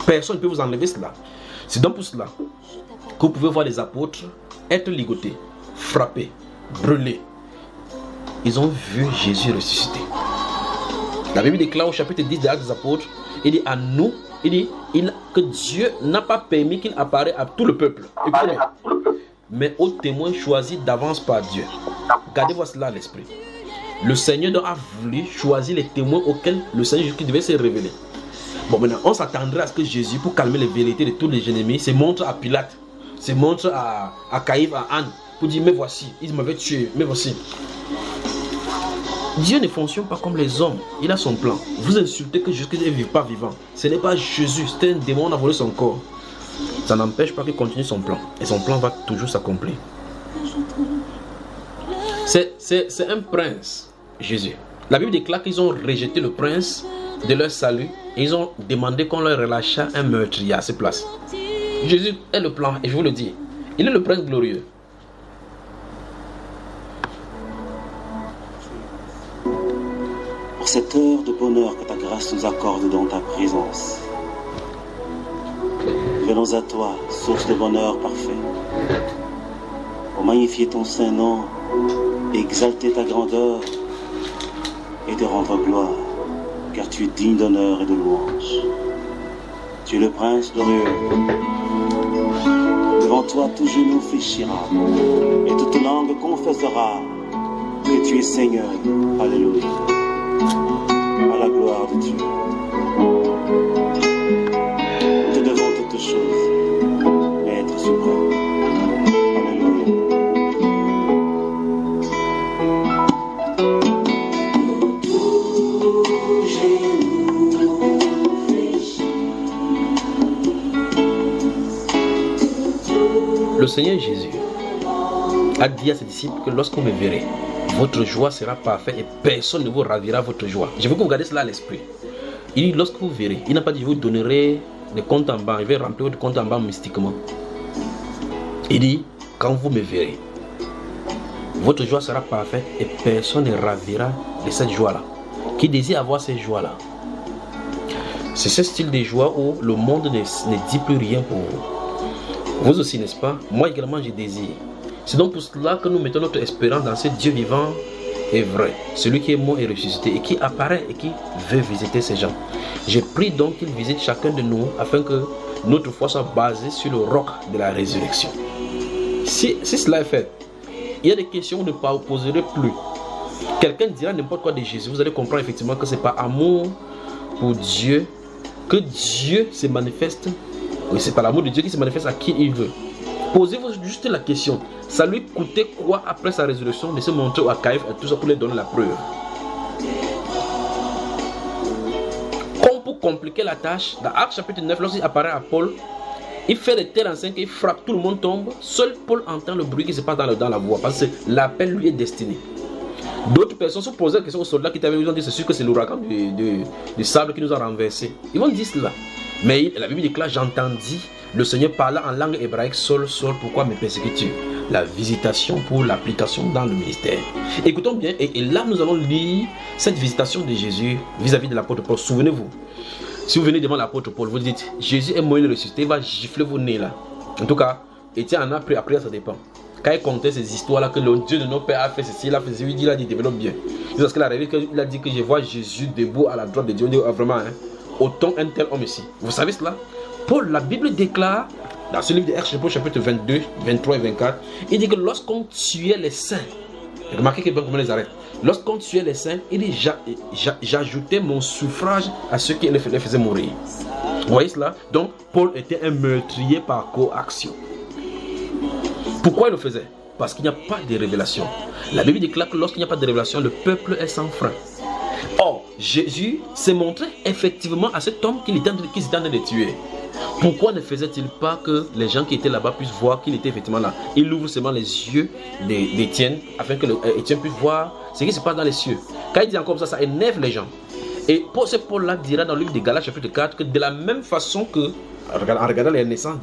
Personne ne peut vous enlever cela. C'est donc pour cela que vous pouvez voir les apôtres être ligotés, frappés, brûlés. Ils ont vu Jésus ressuscité. La Bible déclare au chapitre 10 des Actes des Apôtres, il dit à nous, il dit que Dieu n'a pas permis qu'il apparaisse à tout le peuple. Mais aux témoins choisis d'avance par Dieu. Gardez-vous cela à l'esprit. Le Seigneur a voulu choisir les témoins auxquels le Seigneur Jésus devait se révéler. Bon, maintenant, on s'attendrait à ce que Jésus, pour calmer les vérités de tous les ennemis, se montre à Pilate, se montre à Caïphe, à Anne, pour dire, mais voici, ils m'avaient tué, mais voici. Dieu ne fonctionne pas comme les hommes. Il a son plan. Vous insultez que Jésus n'est pas vivant. Ce n'est pas Jésus, c'est un démon, on a volé son corps. Ça n'empêche pas qu'il continue son plan. Et son plan va toujours s'accomplir. C'est un prince, Jésus. La Bible déclare qu'ils ont rejeté le prince de leur salut. Et ils ont demandé qu'on leur relâchât un meurtrier à ses places. Jésus est le plan, et je vous le dis. Il est le prince glorieux. Pour cette heure de bonheur que ta grâce nous accorde dans ta présence. Venons à toi, source de bonheur parfait, pour magnifier ton saint nom, exalter ta grandeur et te rendre gloire, car tu es digne d'honneur et de louange. Tu es le prince glorieux. Devant toi, tout genou fléchira et toute langue confessera que tu es Seigneur. Alléluia. À la gloire de Dieu. Nous te devons toutes choses. Le Seigneur Jésus a dit à ses disciples que lorsque vous me verrez, votre joie sera parfaite et personne ne vous ravira votre joie. Je veux que vous gardez cela à l'esprit. Il dit lorsque vous verrez, il n'a pas dit je vous donnerai des comptes en banque, il va remplir votre compte en banque mystiquement. Il dit quand vous me verrez, votre joie sera parfaite et personne ne ravira de cette joie-là. Qui désire avoir cette joie-là? C'est ce style de joie où le monde ne dit plus rien pour vous. Vous aussi, n'est-ce pas? Moi également, je désire. C'est donc pour cela que nous mettons notre espérance dans ce Dieu vivant et vrai, celui qui est mort et ressuscité et qui apparaît et qui veut visiter ces gens. Je prie donc qu'il visite chacun de nous afin que notre foi soit basée sur le roc de la résurrection. Si cela est fait, il y a des questions que vous ne poserez plus. Quelqu'un dira n'importe quoi de Jésus, vous allez comprendre effectivement que ce n'est pas amour pour Dieu que Dieu se manifeste. Oui, c'est pas l'amour de Dieu qui se manifeste à qui il veut. Posez-vous juste la question. Ça lui coûtait quoi après sa résurrection de se montrer à Caïphe et tout ça pour lui donner la preuve? Comme pour compliquer la tâche, dans Actes chapitre 9, lorsqu'il apparaît à Paul, il fait de tels enseignes qu'il frappe, tout le monde tombe. Seul Paul entend le bruit qui se passe dans la voie parce que l'appel lui est destiné. D'autres personnes se posaient la question aux soldats qui étaient avec eux, ils ont dit c'est sûr que c'est l'ouragan du sable qui nous a renversés. Ils vont dire cela. Mais la Bible déclare, j'entendis le Seigneur parler en langue hébraïque, Saul, Saul, pourquoi me persécutes-tu? La visitation pour l'application dans le ministère. Écoutons bien, et là nous allons lire cette visitation de Jésus vis-à-vis de l'apôtre Paul. Souvenez-vous, si vous venez devant l'apôtre Paul, vous dites, Jésus est mort et ressuscité, il va gifler vos nez là. En tout cas, Étienne en a pris, après ça dépend. Quand il comptait ces histoires là, que le Dieu de nos pères a fait ceci, il a fait ceci, il a dit, développe bien. Parce qu'il a dit que je vois Jésus debout à la droite de Dieu. On dit, oh, vraiment, hein, autant un tel homme ici. Vous savez cela? Paul, la Bible déclare, dans ce livre de Actes, chapitre 22, 23 et 24, il dit que lorsqu'on tuait les saints, remarquez comment les arrête. Lorsqu'on tuait les saints, il dit, j'ajoutais mon suffrage à ceux qui les faisaient mourir. Vous voyez cela? Donc, Paul était un meurtrier par coaction. Pourquoi il le faisait? Parce qu'il n'y a pas de révélation. La Bible déclare que lorsqu'il n'y a pas de révélation, le peuple est sans frein. Or, Jésus s'est montré effectivement à cet homme qu'il était en train de tuer. Pourquoi ne faisait-il pas que les gens qui étaient là-bas puissent voir qu'il était effectivement là? Il ouvre seulement les yeux d'Étienne afin que Étienne puisse voir ce qui se passe dans les cieux. Quand il dit encore ça énerve les gens. Et ce Paul-là dira dans le livre de Galates chapitre 4 que de la même façon que, en regardant les naissances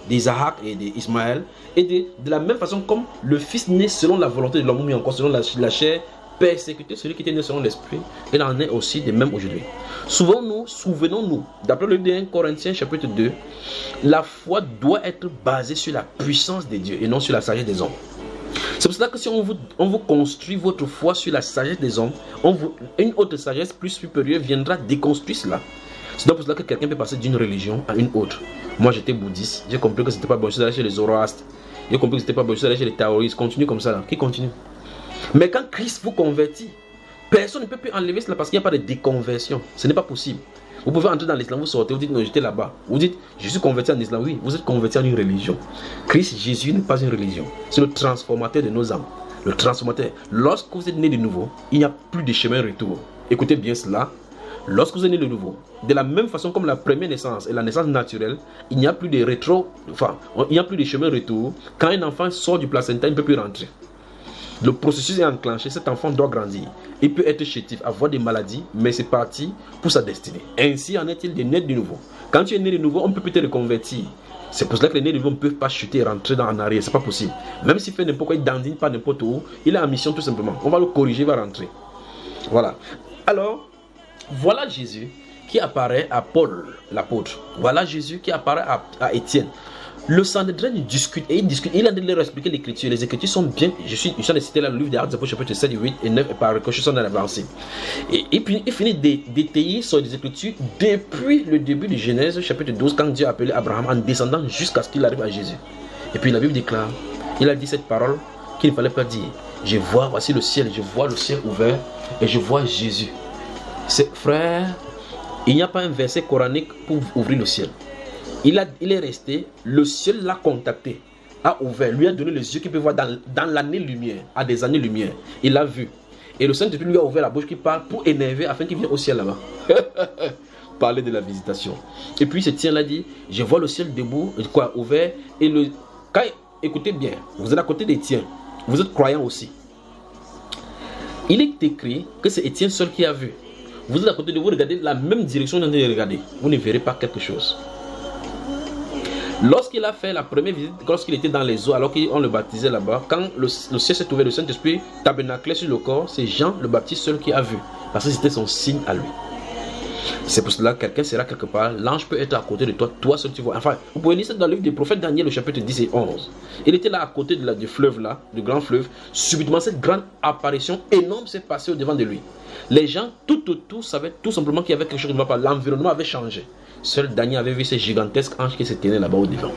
d'Isaac et d'Ismaël, et de la même façon comme le fils né selon la volonté de l'homme, mais encore selon la chair, persécuter celui qui était né selon l'esprit, il en est aussi de même aujourd'hui. Souvenons-nous, d'après le livre de 1 Corinthiens chapitre 2, la foi doit être basée sur la puissance de Dieu et non sur la sagesse des hommes. C'est pour cela que si on vous construit votre foi sur la sagesse des hommes, une autre sagesse plus supérieure viendra déconstruire cela. C'est donc pour cela que quelqu'un peut passer d'une religion à une autre. Moi j'étais bouddhiste, j'ai compris que c'était pas bon, je suis allé chez les zoroastes, j'ai compris que c'était pas bon, je suis allé chez les taoïstes, continue comme ça là, qui continue? Mais quand Christ vous convertit, personne ne peut plus enlever cela parce qu'il n'y a pas de déconversion. Ce n'est pas possible. Vous pouvez entrer dans l'islam, vous sortez, vous dites non, j'étais là-bas. Vous dites, je suis converti en islam. Oui, vous êtes converti en une religion. Christ Jésus n'est pas une religion. C'est le transformateur de nos âmes. Le transformateur. Lorsque vous êtes né de nouveau, il n'y a plus de chemin retour. Écoutez bien cela. Lorsque vous êtes né de nouveau, de la même façon comme la première naissance et la naissance naturelle, il n'y a plus de il n'y a plus de chemin retour. Quand un enfant sort du placenta, il ne peut plus rentrer. Le processus est enclenché, cet enfant doit grandir. Il peut être chétif, avoir des maladies, mais c'est parti pour sa destinée. Ainsi en est-il de naître de nouveau. Quand tu es né de nouveau, on ne peut plus te reconvertir. C'est pour cela que les nés de nouveau ne peuvent pas chuter et rentrer en arrière, c'est pas possible. Même s'il fait n'importe quoi, il dandine pas n'importe où, il est en mission tout simplement. On va le corriger, il va rentrer. Voilà. Alors, voilà Jésus qui apparaît à Paul, l'apôtre. Voilà Jésus qui apparaît à Étienne. Le Sanhédrin discute et il discute. Il a de leur expliquer l'écriture. Les écritures sont bien. Je suis en train de citer là le livre d'Actes chapitre 7, 8 et 9 et par réconciliation dans l'avancée. Et puis il finit d'étayer sur les écritures depuis le début de Genèse chapitre 12 quand Dieu a appelé Abraham en descendant jusqu'à ce qu'il arrive à Jésus. Et puis la Bible déclare, il a dit cette parole qu'il ne fallait pas dire. Je vois, voici le ciel, je vois le ciel ouvert et je vois Jésus. Frère, il n'y a pas un verset coranique pour ouvrir le ciel. Il est resté, le ciel l'a contacté, a ouvert, lui a donné les yeux qu'il peut voir dans l'année-lumière, à des années-lumière. Il l'a vu. Et le Saint-Esprit lui a ouvert la bouche qui parle pour énerver afin qu'il vienne au ciel là-bas. parler de la visitation. Et puis, ce tient-là dit, je vois le ciel debout, ouvert, et écoutez bien, vous êtes à côté d'Étienne, vous êtes croyant aussi. Il est écrit que c'est Étienne seul qui a vu. Vous êtes à côté de vous, regardez la même direction dont vous regardez. Vous ne verrez pas quelque chose. Lorsqu'il a fait la première visite, lorsqu'il était dans les eaux, alors qu'on le baptisait là-bas, quand le ciel s'est ouvert, le Saint-Esprit tabernaclait sur le corps, c'est Jean le Baptiste seul qui a vu. Parce que c'était son signe à lui. C'est pour cela que quelqu'un sera quelque part, l'ange peut être à côté de toi, toi seul tu vois. Enfin, vous pouvez lire ça dans le livre du prophète Daniel, le chapitre 10 et 11. Il était là à côté du fleuve là, du grand fleuve. Subitement, cette grande apparition énorme s'est passée au devant de lui. Les gens tout autour savaient tout simplement qu'il y avait quelque chose qui ne va pas. L'environnement avait changé. Seul Daniel avait vu ces gigantesques anges qui se tenaient là-bas au devant.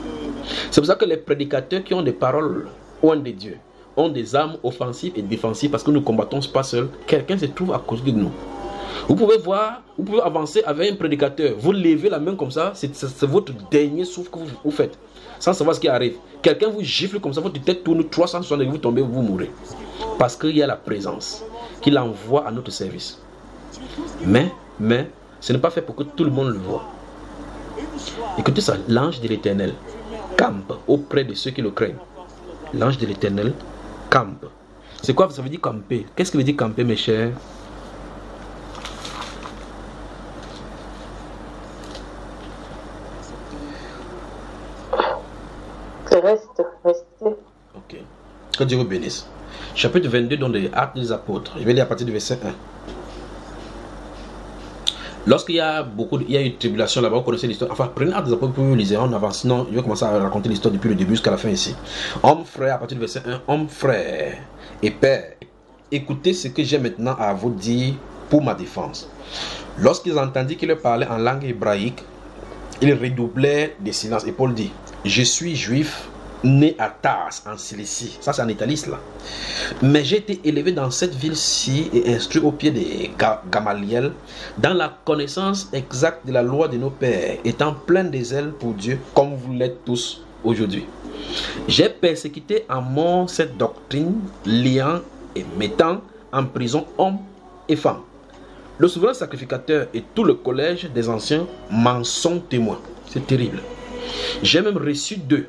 C'est pour ça que les prédicateurs qui ont des paroles loin de Dieu ont des armes offensives et défensives parce que nous ne combattons pas seuls. Quelqu'un se trouve à côté de nous. Vous pouvez voir, vous pouvez avancer avec un prédicateur. Vous levez la main comme ça, c'est votre dernier souffle que vous faites. Sans savoir ce qui arrive. Quelqu'un vous gifle comme ça, votre tête tourne 360 degrés, vous tombez, vous mourrez. Parce qu'il y a la présence qu'il envoie à notre service. Mais, ce n'est pas fait pour que tout le monde le voit. Écoutez ça, l'ange de l'Éternel campe auprès de ceux qui le craignent. L'ange de l'Éternel campe. C'est quoi ça veut dire camper? Qu'est-ce que veut dire camper, mes chers? Rester. Ok. Que Dieu vous bénisse. Chapitre 22 dans les Actes des Apôtres. Je vais lire à partir du verset 1. Lorsqu'il y a une tribulation là-bas, vous connaissez l'histoire. Enfin, prenez Actes des Apôtres pour vous lire en avance. Sinon, je vais commencer à raconter l'histoire depuis le début jusqu'à la fin ici. Homme frère, à partir du verset 1. Homme frère et père, écoutez ce que j'ai maintenant à vous dire pour ma défense. Lorsqu'ils entendirent qu'il parlait en langue hébraïque, ils redoublaient des silences. Et Paul dit, je suis juif, né à Tars, en Cilicie. Ça, c'est en Italie, là. Mais j'ai été élevé dans cette ville-ci et instruit au pied de Gamaliel, dans la connaissance exacte de la loi de nos pères, étant plein de zèle pour Dieu, comme vous l'êtes tous aujourd'hui. J'ai persécuté à mort cette doctrine, liant et mettant en prison hommes et femmes. Le souverain sacrificateur et tout le collège des anciens m'en sont témoins. C'est terrible. J'ai même reçu d'eux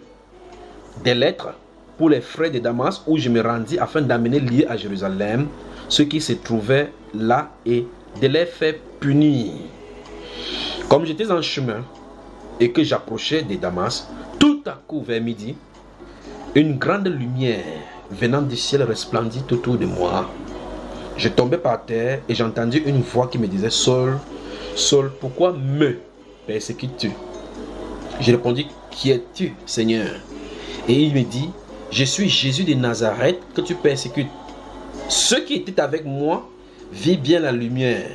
des lettres pour les frères de Damas où je me rendis afin d'amener liés à Jérusalem ceux qui se trouvaient là et de les faire punir. Comme j'étais en chemin et que j'approchais de Damas, tout à coup vers midi, une grande lumière venant du ciel resplendit autour de moi. Je tombais par terre et j'entendis une voix qui me disait, Saul, Saul, pourquoi me persécutes-tu? Je répondis, qui es-tu, Seigneur? Et il me dit, je suis Jésus de Nazareth que tu persécutes. Ceux qui étaient avec moi vivent bien la lumière.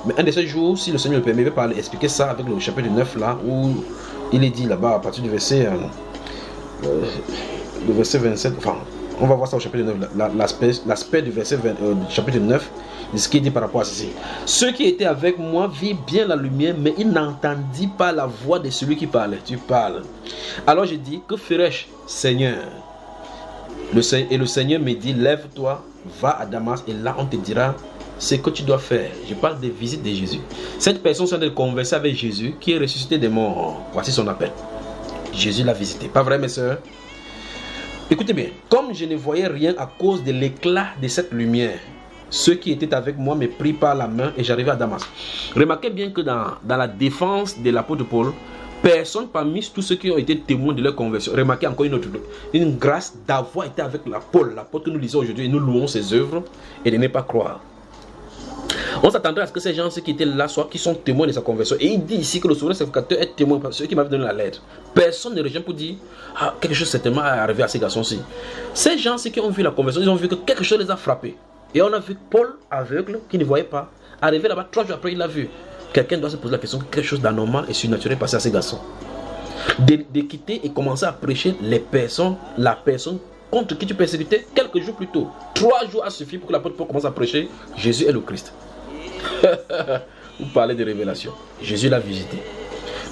Mais un de ces jours, si le Seigneur le permet, je vais expliquer ça avec le chapitre 9 là, où il est dit là-bas à partir du verset, le verset 27, enfin, on va voir ça au chapitre 9, l'aspect du verset du chapitre 9, de ce qui est dit par rapport à ceci. Ceux qui étaient avec moi vivent bien la lumière, mais ils n'entendirent pas la voix de celui qui parlait. Tu parles. Alors je dis, que ferais-je, Seigneur? Et le Seigneur me dit, lève-toi, va à Damas, et là on te dira ce que tu dois faire. Je parle des visites de Jésus. Cette personne s'est conversée avec Jésus, qui est ressuscité des morts. Voici son appel. Jésus l'a visité. Pas vrai, mes soeurs? Écoutez bien, comme je ne voyais rien à cause de l'éclat de cette lumière, ceux qui étaient avec moi me prirent par la main et j'arrivai à Damas. Remarquez bien que dans la défense de l'apôtre Paul, personne parmi tous ceux qui ont été témoins de leur conversion, remarquez encore une grâce d'avoir été avec l'apôtre que nous lisons aujourd'hui et nous louons ses œuvres et de ne pas croire. On s'attendrait à ce que ces gens qui étaient là soient qui sont témoins de sa conversion. Et il dit ici que le souverain sacrificateur est témoin par ceux qui m'avaient donné la lettre. Personne ne revient pour dire quelque chose certainement est arrivé à ces garçons-ci. Ces gens qui ont vu la conversion, ils ont vu que quelque chose les a frappés. Et on a vu Paul aveugle qui ne voyait pas. Arrivé là-bas, 3 jours après, il l'a vu. Quelqu'un doit se poser la question que quelque chose d'anormal et surnaturel est passé à ces garçons. De quitter et commencer à prêcher la personne contre qui tu persécutais quelques jours plus tôt. 3 jours a suffi pour que l'apôtre Paul commence à prêcher Jésus est le Christ. Vous parlez de révélation. Jésus l'a visité.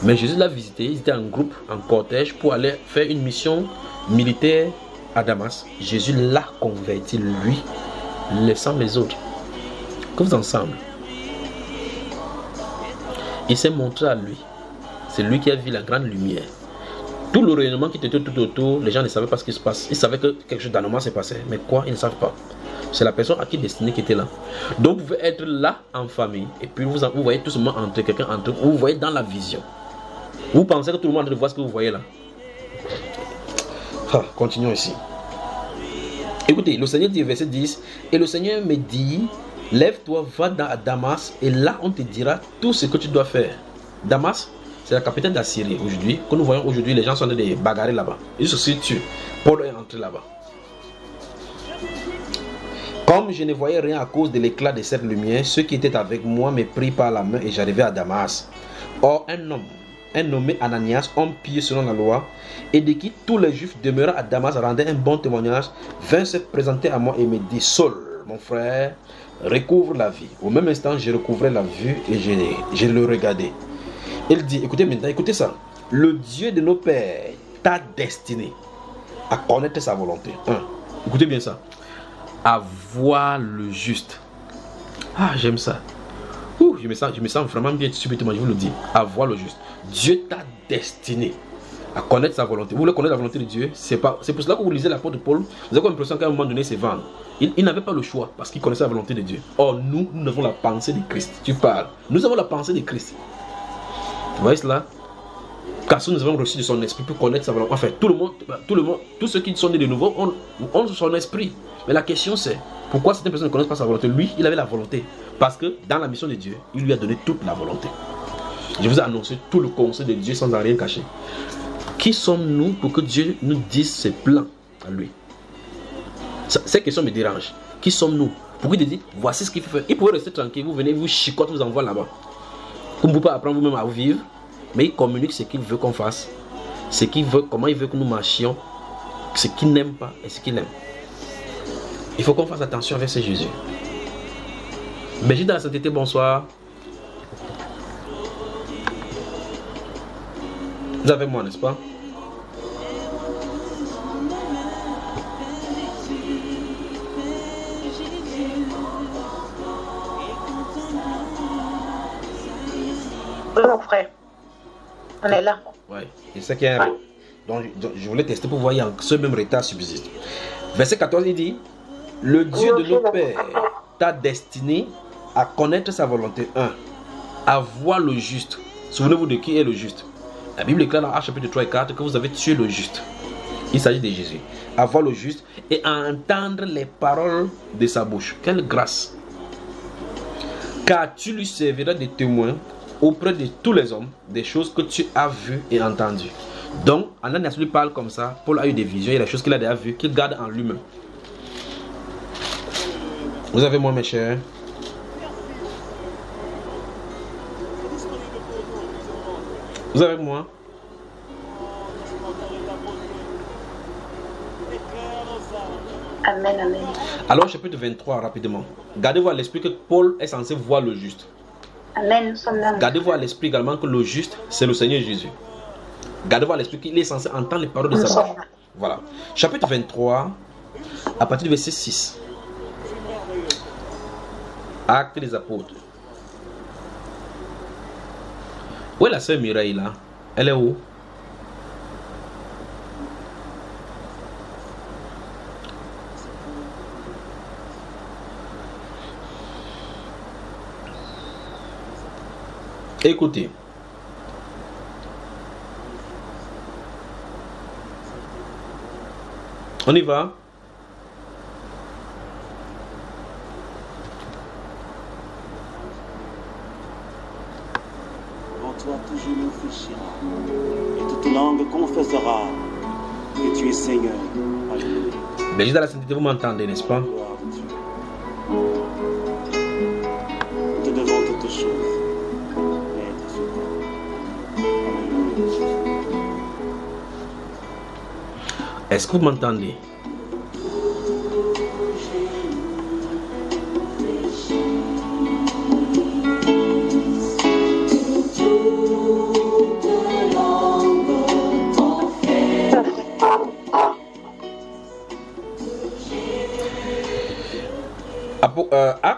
Mais Jésus l'a visité, ils étaient en groupe, en cortège pour aller faire une mission militaire à Damas. Jésus l'a converti, lui, laissant les autres. Que vous ensemble. Il s'est montré à lui. C'est lui qui a vu la grande lumière. Tout le rayonnement qui était tout autour, les gens ne savaient pas ce qui se passe. Ils savaient que quelque chose d'anormal s'est passé. Mais quoi, ils ne savent pas. C'est la personne à qui destiné qui était là. Donc vous pouvez être là en famille. Et puis vous voyez tout simplement entrer quelqu'un entre vous. Vous voyez dans la vision. Vous pensez que tout le monde voit ce que vous voyez là. Continuons ici. Écoutez, le Seigneur dit, verset 10. Et le Seigneur me dit, lève-toi, va à Damas. Et là on te dira tout ce que tu dois faire. Damas, c'est la capitale d'Assyrie aujourd'hui. Quand nous voyons aujourd'hui, les gens sont en train de bagarrer là-bas. Ils se situent. Paul est entré là-bas. Comme je ne voyais rien à cause de l'éclat de cette lumière, ceux qui étaient avec moi me prirent par la main et j'arrivai à Damas. Or, un nommé Ananias, homme pieux selon la loi, et de qui tous les Juifs demeurant à Damas rendaient un bon témoignage, vint se présenter à moi et me dit, Saul, mon frère, recouvre la vie. Au même instant, je recouvrais la vue et je le regardais. Il dit, écoutez maintenant, écoutez ça. Le Dieu de nos pères t'a destiné à connaître sa volonté. Écoutez bien ça. À voir le juste. Ah, j'aime ça. Je me sens vraiment bien subitement, je vous le dis. À voir le juste. Dieu t'a destiné à connaître sa volonté. Vous voulez connaître la volonté de Dieu? C'est pour cela que vous lisez l'apôtre Paul. Vous avez l'impression qu'à un moment donné, c'est vendre. Il n'avait pas le choix parce qu'il connaissait la volonté de Dieu. Or, nous avons la pensée de Christ. Tu parles. Nous avons la pensée de Christ. Vous voyez cela? Car si nous avons reçu de son esprit pour connaître sa volonté. Enfin, tout le monde, tous ceux qui sont nés de nouveau ont son esprit. Mais la question c'est, pourquoi certaines personnes ne connaissent pas sa volonté? Lui, il avait la volonté. Parce que dans la mission de Dieu, il lui a donné toute la volonté. Je vous ai annoncé tout le conseil de Dieu sans en rien cacher. Qui sommes-nous pour que Dieu nous dise ses plans à lui? Cette question me dérange. Qui sommes-nous pour qu'il te dise, voici ce qu'il faut faire? Il pouvait rester tranquille, vous venez, vous chicote, vous envoie là-bas. Vous ne pouvez pas apprendre vous-même à vivre, mais il communique ce qu'il veut qu'on fasse, ce qu'il veut, comment il veut que nous marchions, ce qu'il n'aime pas et ce qu'il aime. Il faut qu'on fasse attention avec ce Jésus. Béji dans la sainteté, bonsoir. Vous êtes avec moi, n'est-ce pas? Oui, mon frère. On est là. Oui, et c'est qu'il y a un... Donc, je voulais tester pour voir ce même retard subsiste. Verset 14, il dit, le Dieu de nos pères t'a destiné à connaître sa volonté. 1. À voir le juste. Souvenez-vous de qui est le juste. La Bible déclare dans Actes chapitre 3 et 4 que vous avez tué le juste. Il s'agit de Jésus. À voir le juste et à entendre les paroles de sa bouche. Quelle grâce. Car tu lui serviras de témoin auprès de tous les hommes des choses que tu as vues et entendues. Donc, Ananias lui parle comme ça. Paul a eu des visions et les choses qu'il a déjà vues, qu'il garde en lui-même. Vous avez moi, mes chers? Vous avez moi? Amen, amen. Alors, chapitre 23, rapidement. Gardez-vous à l'esprit que Paul est censé voir le juste. Amen, nous sommes là. Gardez-vous à l'esprit également que le juste, c'est le Seigneur Jésus. Gardez-vous à l'esprit qu'il est censé entendre les paroles de sa bouche. Voilà. Chapitre 23, à partir du verset 6. Actes des apôtres. Où est la sœur Mireille là? Elle est où? Écoutez. On y va. En toi tout genou fléchira, et toute langue confessera que tu es Seigneur. Alléluia. Béji dans la sainteté, vous m'entendez, n'est-ce pas? Gloire à Dieu. Te devant toutes choses, Maître suprême. Alléluia. Est-ce que vous m'entendez?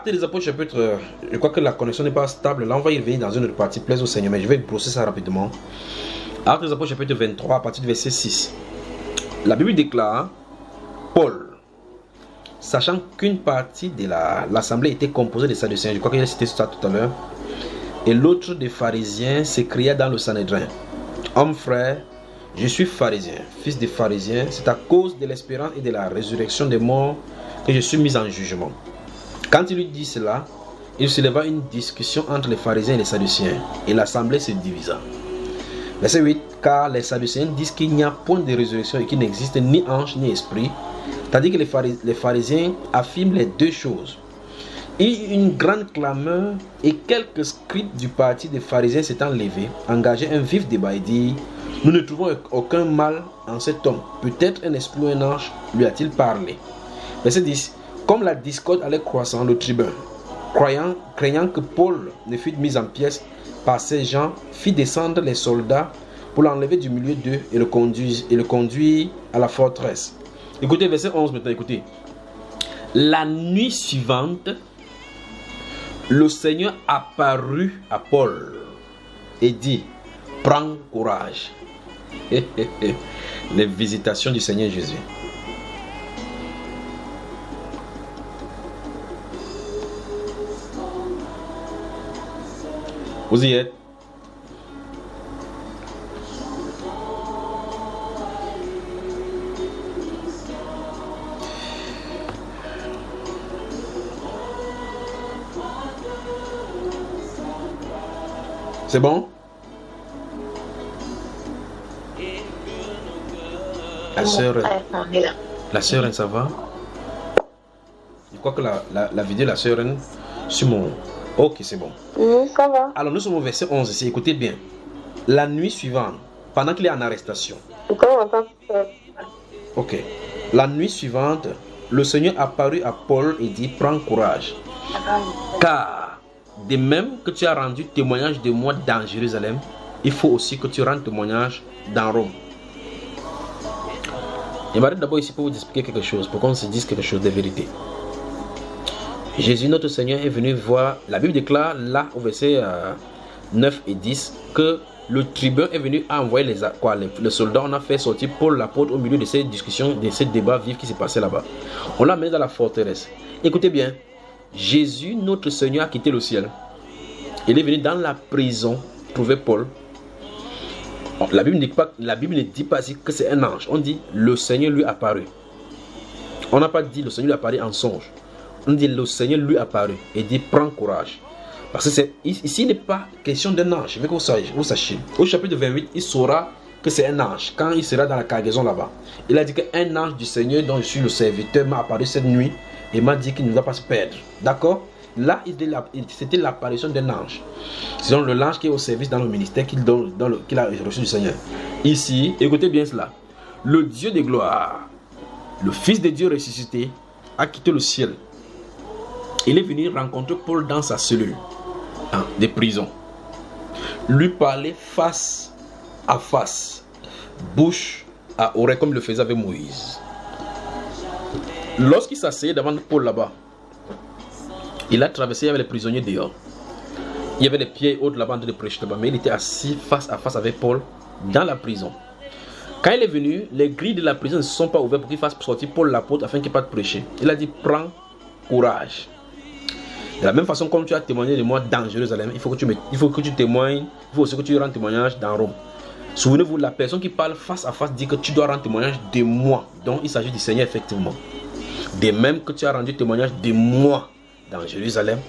Actes des Apôtres chapitre, je crois que la connexion n'est pas stable. Là, on va y revenir dans une autre partie, plaise au Seigneur, mais je vais brosser ça rapidement. Actes des Apôtres chapitre 23, à partir du verset 6. La Bible déclare, Paul, sachant qu'une partie de l'assemblée était composée des Sadducéens, je crois qu'il a cité ça tout à l'heure, et l'autre des pharisiens s'écria dans le Sanhédrin, homme frère, je suis pharisien, fils des pharisiens, c'est à cause de l'espérance et de la résurrection des morts que je suis mis en jugement. Quand il lui dit cela, il se leva une discussion entre les pharisiens et les sadducéens, et l'assemblée se divisa. Verset 8, car les sadducéens disent qu'il n'y a point de résurrection et qu'il n'existe ni ange ni esprit, tandis que les pharisiens affirment les deux choses. Et une grande clameur et quelques scribes du parti des pharisiens s'étant levés, engageaient un vif débat et dirent, nous ne trouvons aucun mal en cet homme, peut-être un esprit ou un ange lui a-t-il parlé. Verset 10, comme la discorde allait croissant, le tribun, craignant que Paul ne fût mis en pièces par ces gens, fit descendre les soldats pour l'enlever du milieu d'eux et le conduire à la forteresse. Écoutez, verset 11 maintenant, écoutez. La nuit suivante, le Seigneur apparut à Paul et dit, prends courage. Les visitations du Seigneur Jésus. Vous y êtes? C'est bon? La sœur, ça va? Je crois que la vidéo, la sœur, sur mon... Ok, c'est bon. Oui, ça va. Alors, nous sommes au verset 11 ici. Écoutez bien. La nuit suivante, pendant qu'il est en arrestation. Ok. La nuit suivante, le Seigneur apparut à Paul et dit, prends courage. Car, de même que tu as rendu témoignage de moi dans Jérusalem, il faut aussi que tu rendes témoignage dans Rome. Je m'arrête d'abord ici pour vous expliquer quelque chose, pour qu'on se dise quelque chose de vérité. Jésus, notre Seigneur, est venu voir. La Bible déclare là, au verset 9 et 10, que le tribun est venu envoyer les soldats. On a fait sortir Paul l'apôtre au milieu de ces discussions, de ces débats vifs qui se passaient là-bas. On l'a amené dans la forteresse. Écoutez bien, Jésus, notre Seigneur, a quitté le ciel. Il est venu dans la prison trouver Paul. La Bible ne dit pas que c'est un ange. On dit le Seigneur lui apparut. On n'a pas dit le Seigneur lui apparut en songe. On dit le Seigneur lui apparut et dit prends courage. Parce que ici il n'est pas question d'un ange. Je veux que vous sachiez. Au chapitre 28, il saura que c'est un ange quand il sera dans la cargaison là-bas. Il a dit qu'un ange du Seigneur dont je suis le serviteur m'a apparu cette nuit et m'a dit qu'il ne va pas se perdre. D'accord? Là, c'était l'apparition d'un ange. C'est donc l'ange qui est au service dans le ministère qu'il a reçu du Seigneur. Ici, écoutez bien cela. Le Dieu de gloire, le Fils de Dieu ressuscité, a quitté le ciel. Il est venu rencontrer Paul dans sa cellule de prison. Lui parler face à face, bouche à oreille, comme il le faisait avec Moïse. Lorsqu'il s'asseyait devant Paul là-bas, il a traversé, il y avait les prisonniers dehors. Il y avait les pieds hauts là-bas de prêcher là-bas, mais il était assis face à face avec Paul dans la prison. Quand il est venu, les grilles de la prison ne se sont pas ouvertes pour qu'il fasse sortir Paul l'apôtre afin qu'il ne puisse pas prêcher. Il a dit prends courage. De la même façon comme tu as témoigné de moi dans Jérusalem, il faut que tu témoignes, il faut aussi que tu rendes témoignage dans Rome. Souvenez-vous, la personne qui parle face à face dit que tu dois rendre témoignage de moi. Donc il s'agit du Seigneur effectivement. De même que tu as rendu témoignage de moi dans Jérusalem,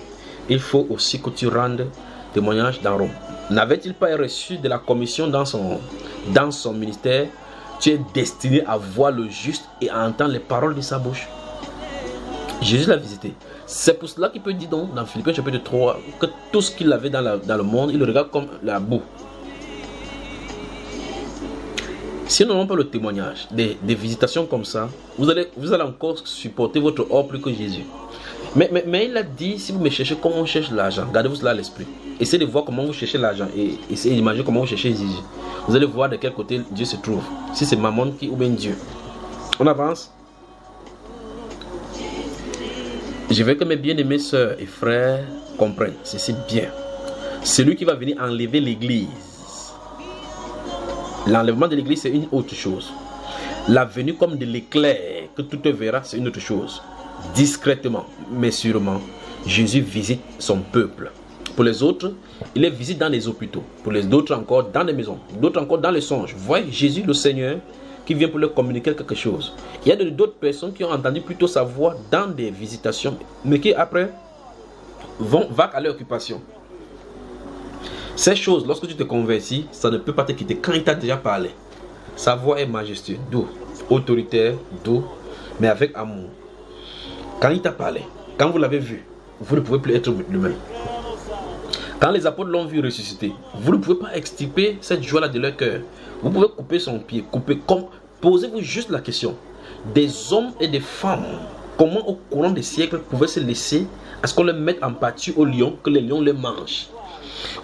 il faut aussi que tu rendes témoignage dans Rome. N'avait-il pas reçu de la commission dans son ministère? Tu es destiné à voir le juste et à entendre les paroles de sa bouche. Jésus l'a visité. C'est pour cela qu'il peut dire donc, dans Philippiens chapitre 3 que tout ce qu'il avait dans le monde, il le regarde comme la boue. Si nous n'avons pas le témoignage des visitations comme ça, vous allez encore supporter votre or plus que Jésus. Mais il a dit, si vous me cherchez comment on cherche l'argent, gardez-vous cela à l'esprit. Essayez de voir comment vous cherchez l'argent et essayez d'imaginer comment vous cherchez Jésus. Vous allez voir de quel côté Dieu se trouve. Si c'est Mammon ou bien Dieu. On avance. Je veux que mes bien-aimés sœurs et frères comprennent ceci bien. Celui qui va venir enlever l'église. L'enlèvement de l'église, c'est une autre chose. La venue comme de l'éclair, que tout te verra, c'est une autre chose. Discrètement, mais sûrement, Jésus visite son peuple. Pour les autres, il les visite dans les hôpitaux. Pour les autres encore, dans les maisons. D'autres encore, dans les songes. Vous voyez, Jésus, le Seigneur, qui vient pour leur communiquer quelque chose. Il y a d'autres personnes qui ont entendu plutôt sa voix dans des visitations, mais qui après vont à leur occupation. Ces choses, lorsque tu te convertis, ça ne peut pas te quitter. Quand il t'a déjà parlé, sa voix est majestueuse, doux, autoritaire, doux, mais avec amour. Quand il t'a parlé, quand vous l'avez vu, vous ne pouvez plus être lui-même. Quand les apôtres l'ont vu ressusciter, vous ne pouvez pas extirper cette joie-là de leur cœur. Vous pouvez couper son pied, posez-vous juste la question. Des hommes et des femmes, comment au courant des siècles pouvaient se laisser à ce qu'on les mette en pâture aux lions, que les lions les mangent?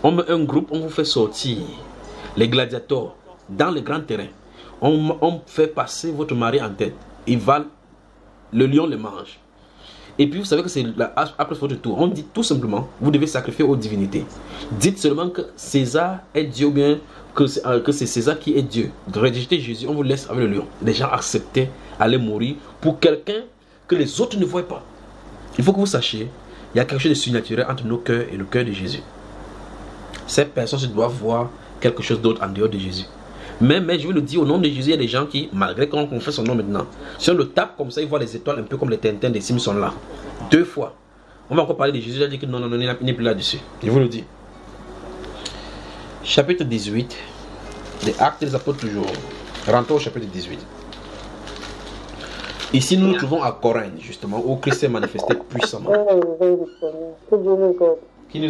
On met un groupe, on vous fait sortir les gladiateurs dans les grands terrains. On fait passer votre mari en tête. Il va, le lion le mange. Et puis vous savez que c'est après votre tour. On dit tout simplement, vous devez sacrifier aux divinités. Dites seulement que César est Dieu ou bien que c'est César qui est Dieu. De rejeter Jésus, on vous laisse avec le lion. Les gens acceptaient aller mourir pour quelqu'un que les autres ne voient pas. Il faut que vous sachiez, il y a quelque chose de surnaturel entre nos cœurs et le cœur de Jésus. Ces personnes doivent voir quelque chose d'autre en dehors de Jésus. Mais je veux le dire, au nom de Jésus, il y a des gens qui, malgré qu'on confesse son nom maintenant, si on le tape comme ça, ils voient les étoiles un peu comme les Tintins des Simpsons là. 2 fois. On va encore parler de Jésus, il a dit que non, il n'est plus là-dessus. Je vous le dis. Chapitre 18, des Actes des Apôtres toujours. Rentrons au chapitre 18. Ici, nous nous trouvons à Corinthe, justement, où Christ s'est manifesté puissamment. Qui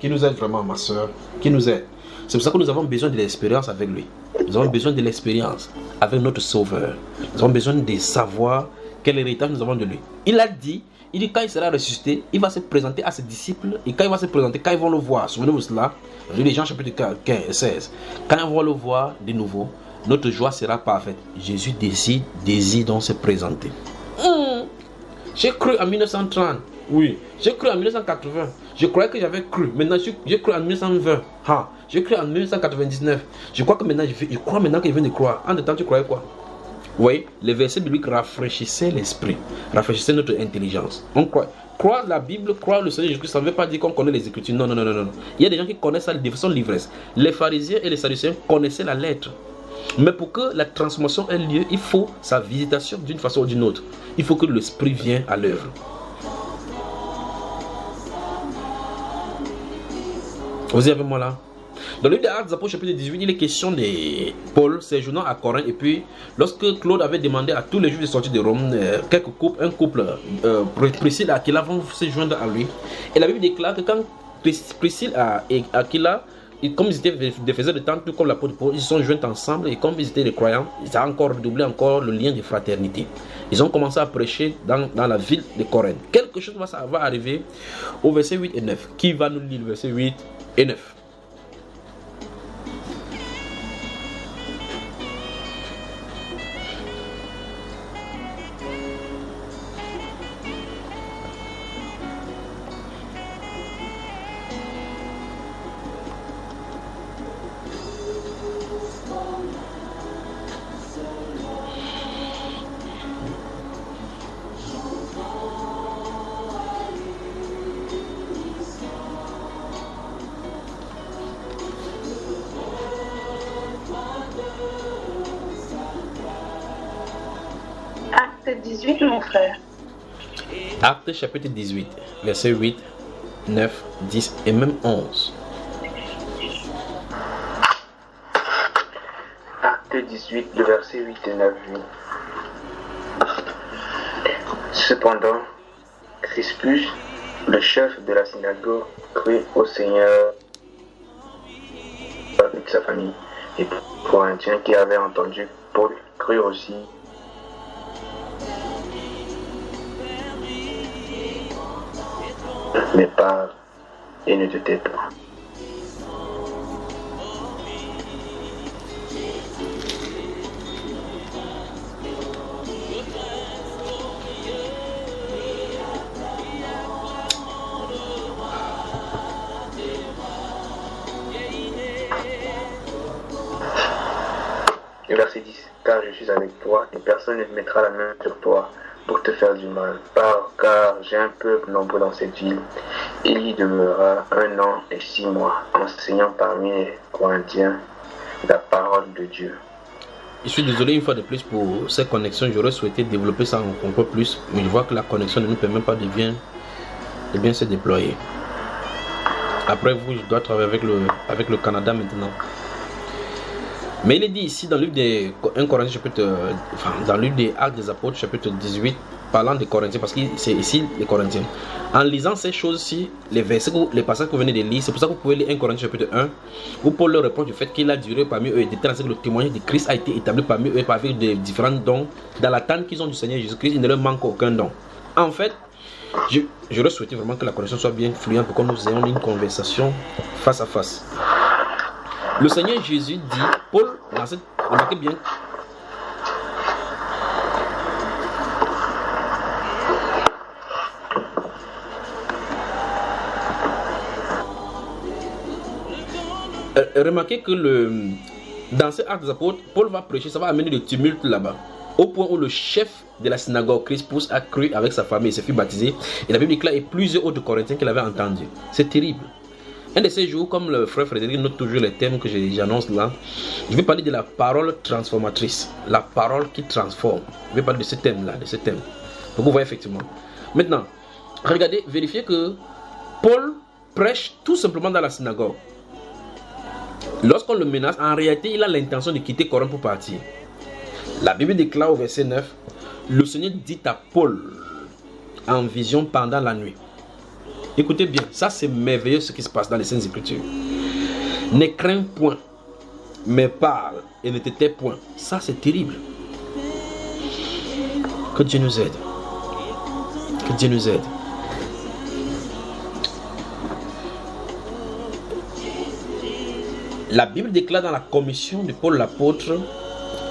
nous aide vraiment, ma soeur? Qui nous aide? C'est pour ça que nous avons besoin de l'expérience avec lui. Nous avons besoin de l'expérience avec notre Sauveur. Nous avons besoin de savoir quel héritage nous avons de lui. Il dit quand il sera ressuscité, il va se présenter à ses disciples. Et quand il va se présenter, quand ils vont le voir, souvenez-vous de cela, les Jean chapitre 15 et 16. Quand ils vont le voir de nouveau, notre joie sera parfaite. Jésus désire donc se présenter. J'ai cru en 1930. Oui, j'ai cru en 1980. Je croyais que j'avais cru. Maintenant, j'ai cru en 1920. J'ai cru en 1999. Je crois que maintenant, je crois maintenant que je viens de croire. En temps, tu croyais quoi? Vous voyez, les versets bibliques rafraîchissaient l'esprit, rafraîchissaient notre intelligence. On croire la Bible, croire le Seigneur Jésus-Christ, ça ne veut pas dire qu'on connaît les Écritures. Non. Il y a des gens qui connaissent ça de façon l'ivresse. Les pharisiens et les sadducéens connaissaient la lettre. Mais pour que la transformation ait lieu, il faut sa visitation d'une façon ou d'une autre. Il faut que l'esprit vienne à l'œuvre. Vous êtes avec moi là? Dans le livre des Actes des Apôtres, chapitre 18, il est question de Paul séjournant à Corinthe. Et puis, lorsque Claude avait demandé à tous les Juifs de sortir de Rome, un couple, Priscille et Aquila vont se joindre à lui. Et la Bible déclare que quand Priscille et Aquila, comme ils étaient des faiseurs de temps, tout comme l'apôtre Paul, ils se sont joints ensemble. Et comme ils étaient des croyants, ils ont encore redoublé le lien de fraternité. Ils ont commencé à prêcher dans la ville de Corinthe. Quelque chose va arriver au verset 8 et 9. Qui va nous lire le verset 8 et 9? Acte 18, mon frère. Acte chapitre 18, verset 8, 9, 10 et même 11. Acte 18, le verset 8 et 9. Cependant, Crispus, le chef de la synagogue, crut au Seigneur avec sa famille. Et Corinthiens qui avaient entendu Paul crut aussi. Mais parle et ne te tais pas. 10, car je suis avec toi et personne ne mettra la main sur toi pour te faire du mal, car j'ai un peuple nombreux dans cette ville. Il y demeurera 1 an et 6 mois, enseignant parmi les Corinthiens la parole de Dieu. Je suis désolé une fois de plus pour ces connexions, j'aurais souhaité développer ça un peu plus, mais je vois que la connexion ne nous permet pas de bien se déployer. Après vous, je dois travailler avec le Canada maintenant. Mais il est dit ici dans le livre des 1 Corinthiens chapitre, dans le livre des Actes des Apôtres chapitre 18, parlant des Corinthiens, parce que c'est ici les Corinthiens. En lisant ces choses-ci, les versets, les passages que vous venez de lire, c'est pour ça que vous pouvez lire 1 Corinthiens chapitre 1, où Paul leur répond du fait qu'il a duré parmi eux et déterminé que le témoignage de Christ a été établi parmi eux avec des différents dons. Dans l'attente qu'ils ont du Seigneur Jésus-Christ, il ne leur manque aucun don. En fait, j'aurais souhaité vraiment que la connexion soit bien fluente pour que nous ayons une conversation face à face. Le Seigneur Jésus dit, Paul, remarquez bien, remarquez que dans ces actes des apôtres, Paul va prêcher, ça va amener le tumulte là-bas. Au point où le chef de la synagogue, Crispus, a cru avec sa famille et s'est fait baptiser. Et la Bible déclare et plusieurs autres Corinthiens qui l'avaient entendu. C'est terrible. Un de ces jours, comme le frère Frédéric note toujours les thèmes que j'annonce là, je vais parler de la parole transformatrice, la parole qui transforme. Je vais parler de ce thème-là, de ce thème. Donc vous voyez effectivement. Maintenant, regardez, vérifiez que Paul prêche tout simplement dans la synagogue. Lorsqu'on le menace, en réalité, il a l'intention de quitter Corinthe pour partir. La Bible déclare au verset 9, le Seigneur dit à Paul en vision pendant la nuit. Écoutez bien, ça c'est merveilleux ce qui se passe dans les Saintes Écritures. Ne crains point, mais parle et ne te tais point. Ça c'est terrible. Que Dieu nous aide. Que Dieu nous aide. La Bible déclare dans la commission de Paul l'apôtre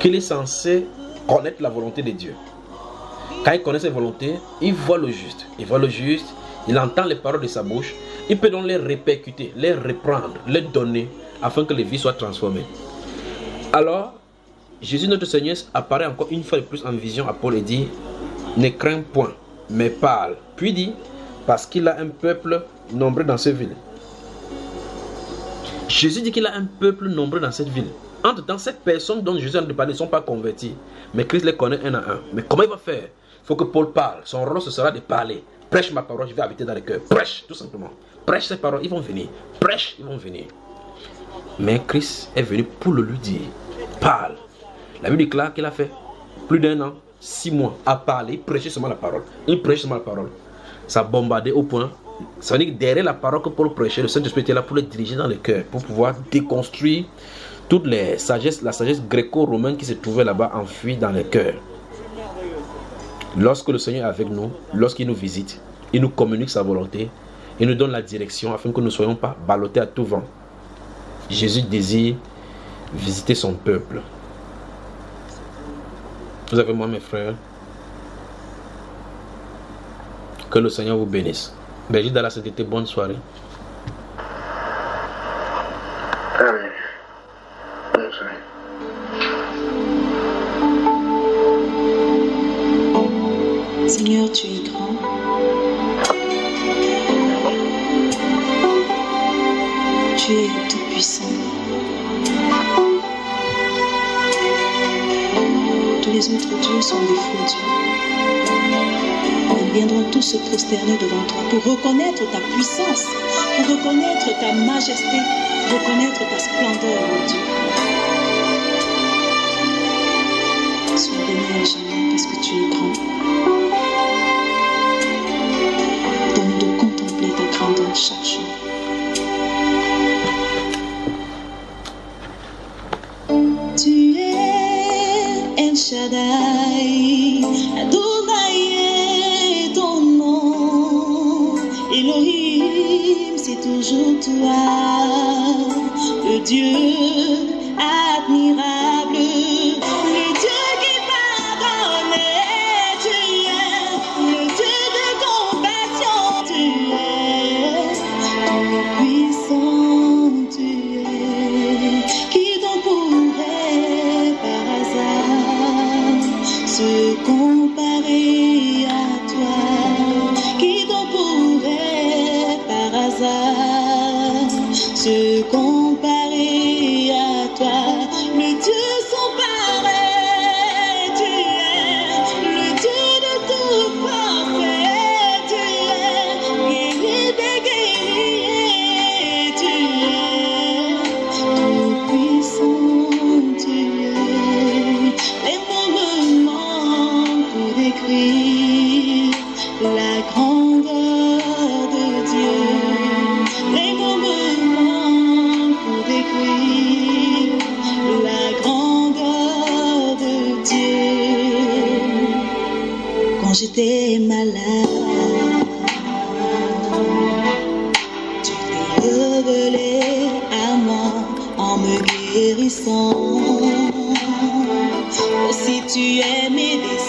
qu'il est censé connaître la volonté de Dieu. Quand il connaît sa volonté, il voit le juste. Il voit le juste, il entend les paroles de sa bouche. Il peut donc les répercuter, les reprendre, les donner, afin que les vies soient transformées. Alors, Jésus notre Seigneur apparaît encore une fois de plus en vision à Paul et dit, ne crains point, mais parle. Puis dit, parce qu'il a un peuple nombreux dans cette ville. Jésus dit qu'il a un peuple nombreux dans cette ville. Entre-temps, ces personnes dont Jésus a parlé ne sont pas converties. Mais Christ les connaît un à un. Mais comment il va faire? Il faut que Paul parle. Son rôle, ce sera de parler. Prêche ma parole, je vais habiter dans les cœurs. Prêche, tout simplement. Prêche ces paroles, ils vont venir. Prêche, ils vont venir. Mais Christ est venu pour le lui dire. Parle. La Bible déclare qu'il a fait plus d'1 an, 6 mois à parler. Il prêchait seulement la parole. Il prêchait seulement la parole. Ça a bombardé au point. Ça veut dire que derrière la parole que Paul prêchait, le Saint-Esprit était là pour le diriger dans les cœurs. Pour pouvoir déconstruire toute la sagesse gréco-romaine qui se trouvait là-bas enfouie dans les cœurs. Lorsque le Seigneur est avec nous, lorsqu'il nous visite, il nous communique sa volonté, il nous donne la direction afin que nous ne soyons pas ballottés à tout vent. Jésus désire visiter son peuple. Vous avez moi mes frères. Que le Seigneur vous bénisse. Belgique dans la sainteté, bonne soirée. Amen. Bonne soirée. Seigneur, tu es grand. Tu es tout puissant. Tous les autres dieux sont des faux dieux. Ils viendront tous se prosterner devant toi pour reconnaître ta puissance, pour reconnaître ta majesté, pour reconnaître ta splendeur, mon Dieu. Sois béni à jamais parce que tu es grand. Donne-nous de contempler ta grandeur chaque jour. Tu es El Shaddai, Adonai est ton nom. Elohim, c'est toujours toi, le Dieu admirable, le Dieu qui pardonne. Tu es le Dieu de compassion, tu es tout puissant, tu es qui donc pourrait par hasard comparer à toi? Qui donc pourrait par hasard se comparer à toi? Le Dieu sans pareil, tu es le Dieu de tout parfait, tu es guéri des guerriers, tu es tout puissant, tu es. Les mots me manquent pour décrire la grandeur de Dieu. Les mots me manquent pour décrire la grandeur de Dieu. Quand j'étais malade, tu t'es révélé à moi en me guérissant. Aussi tu es mes desseins.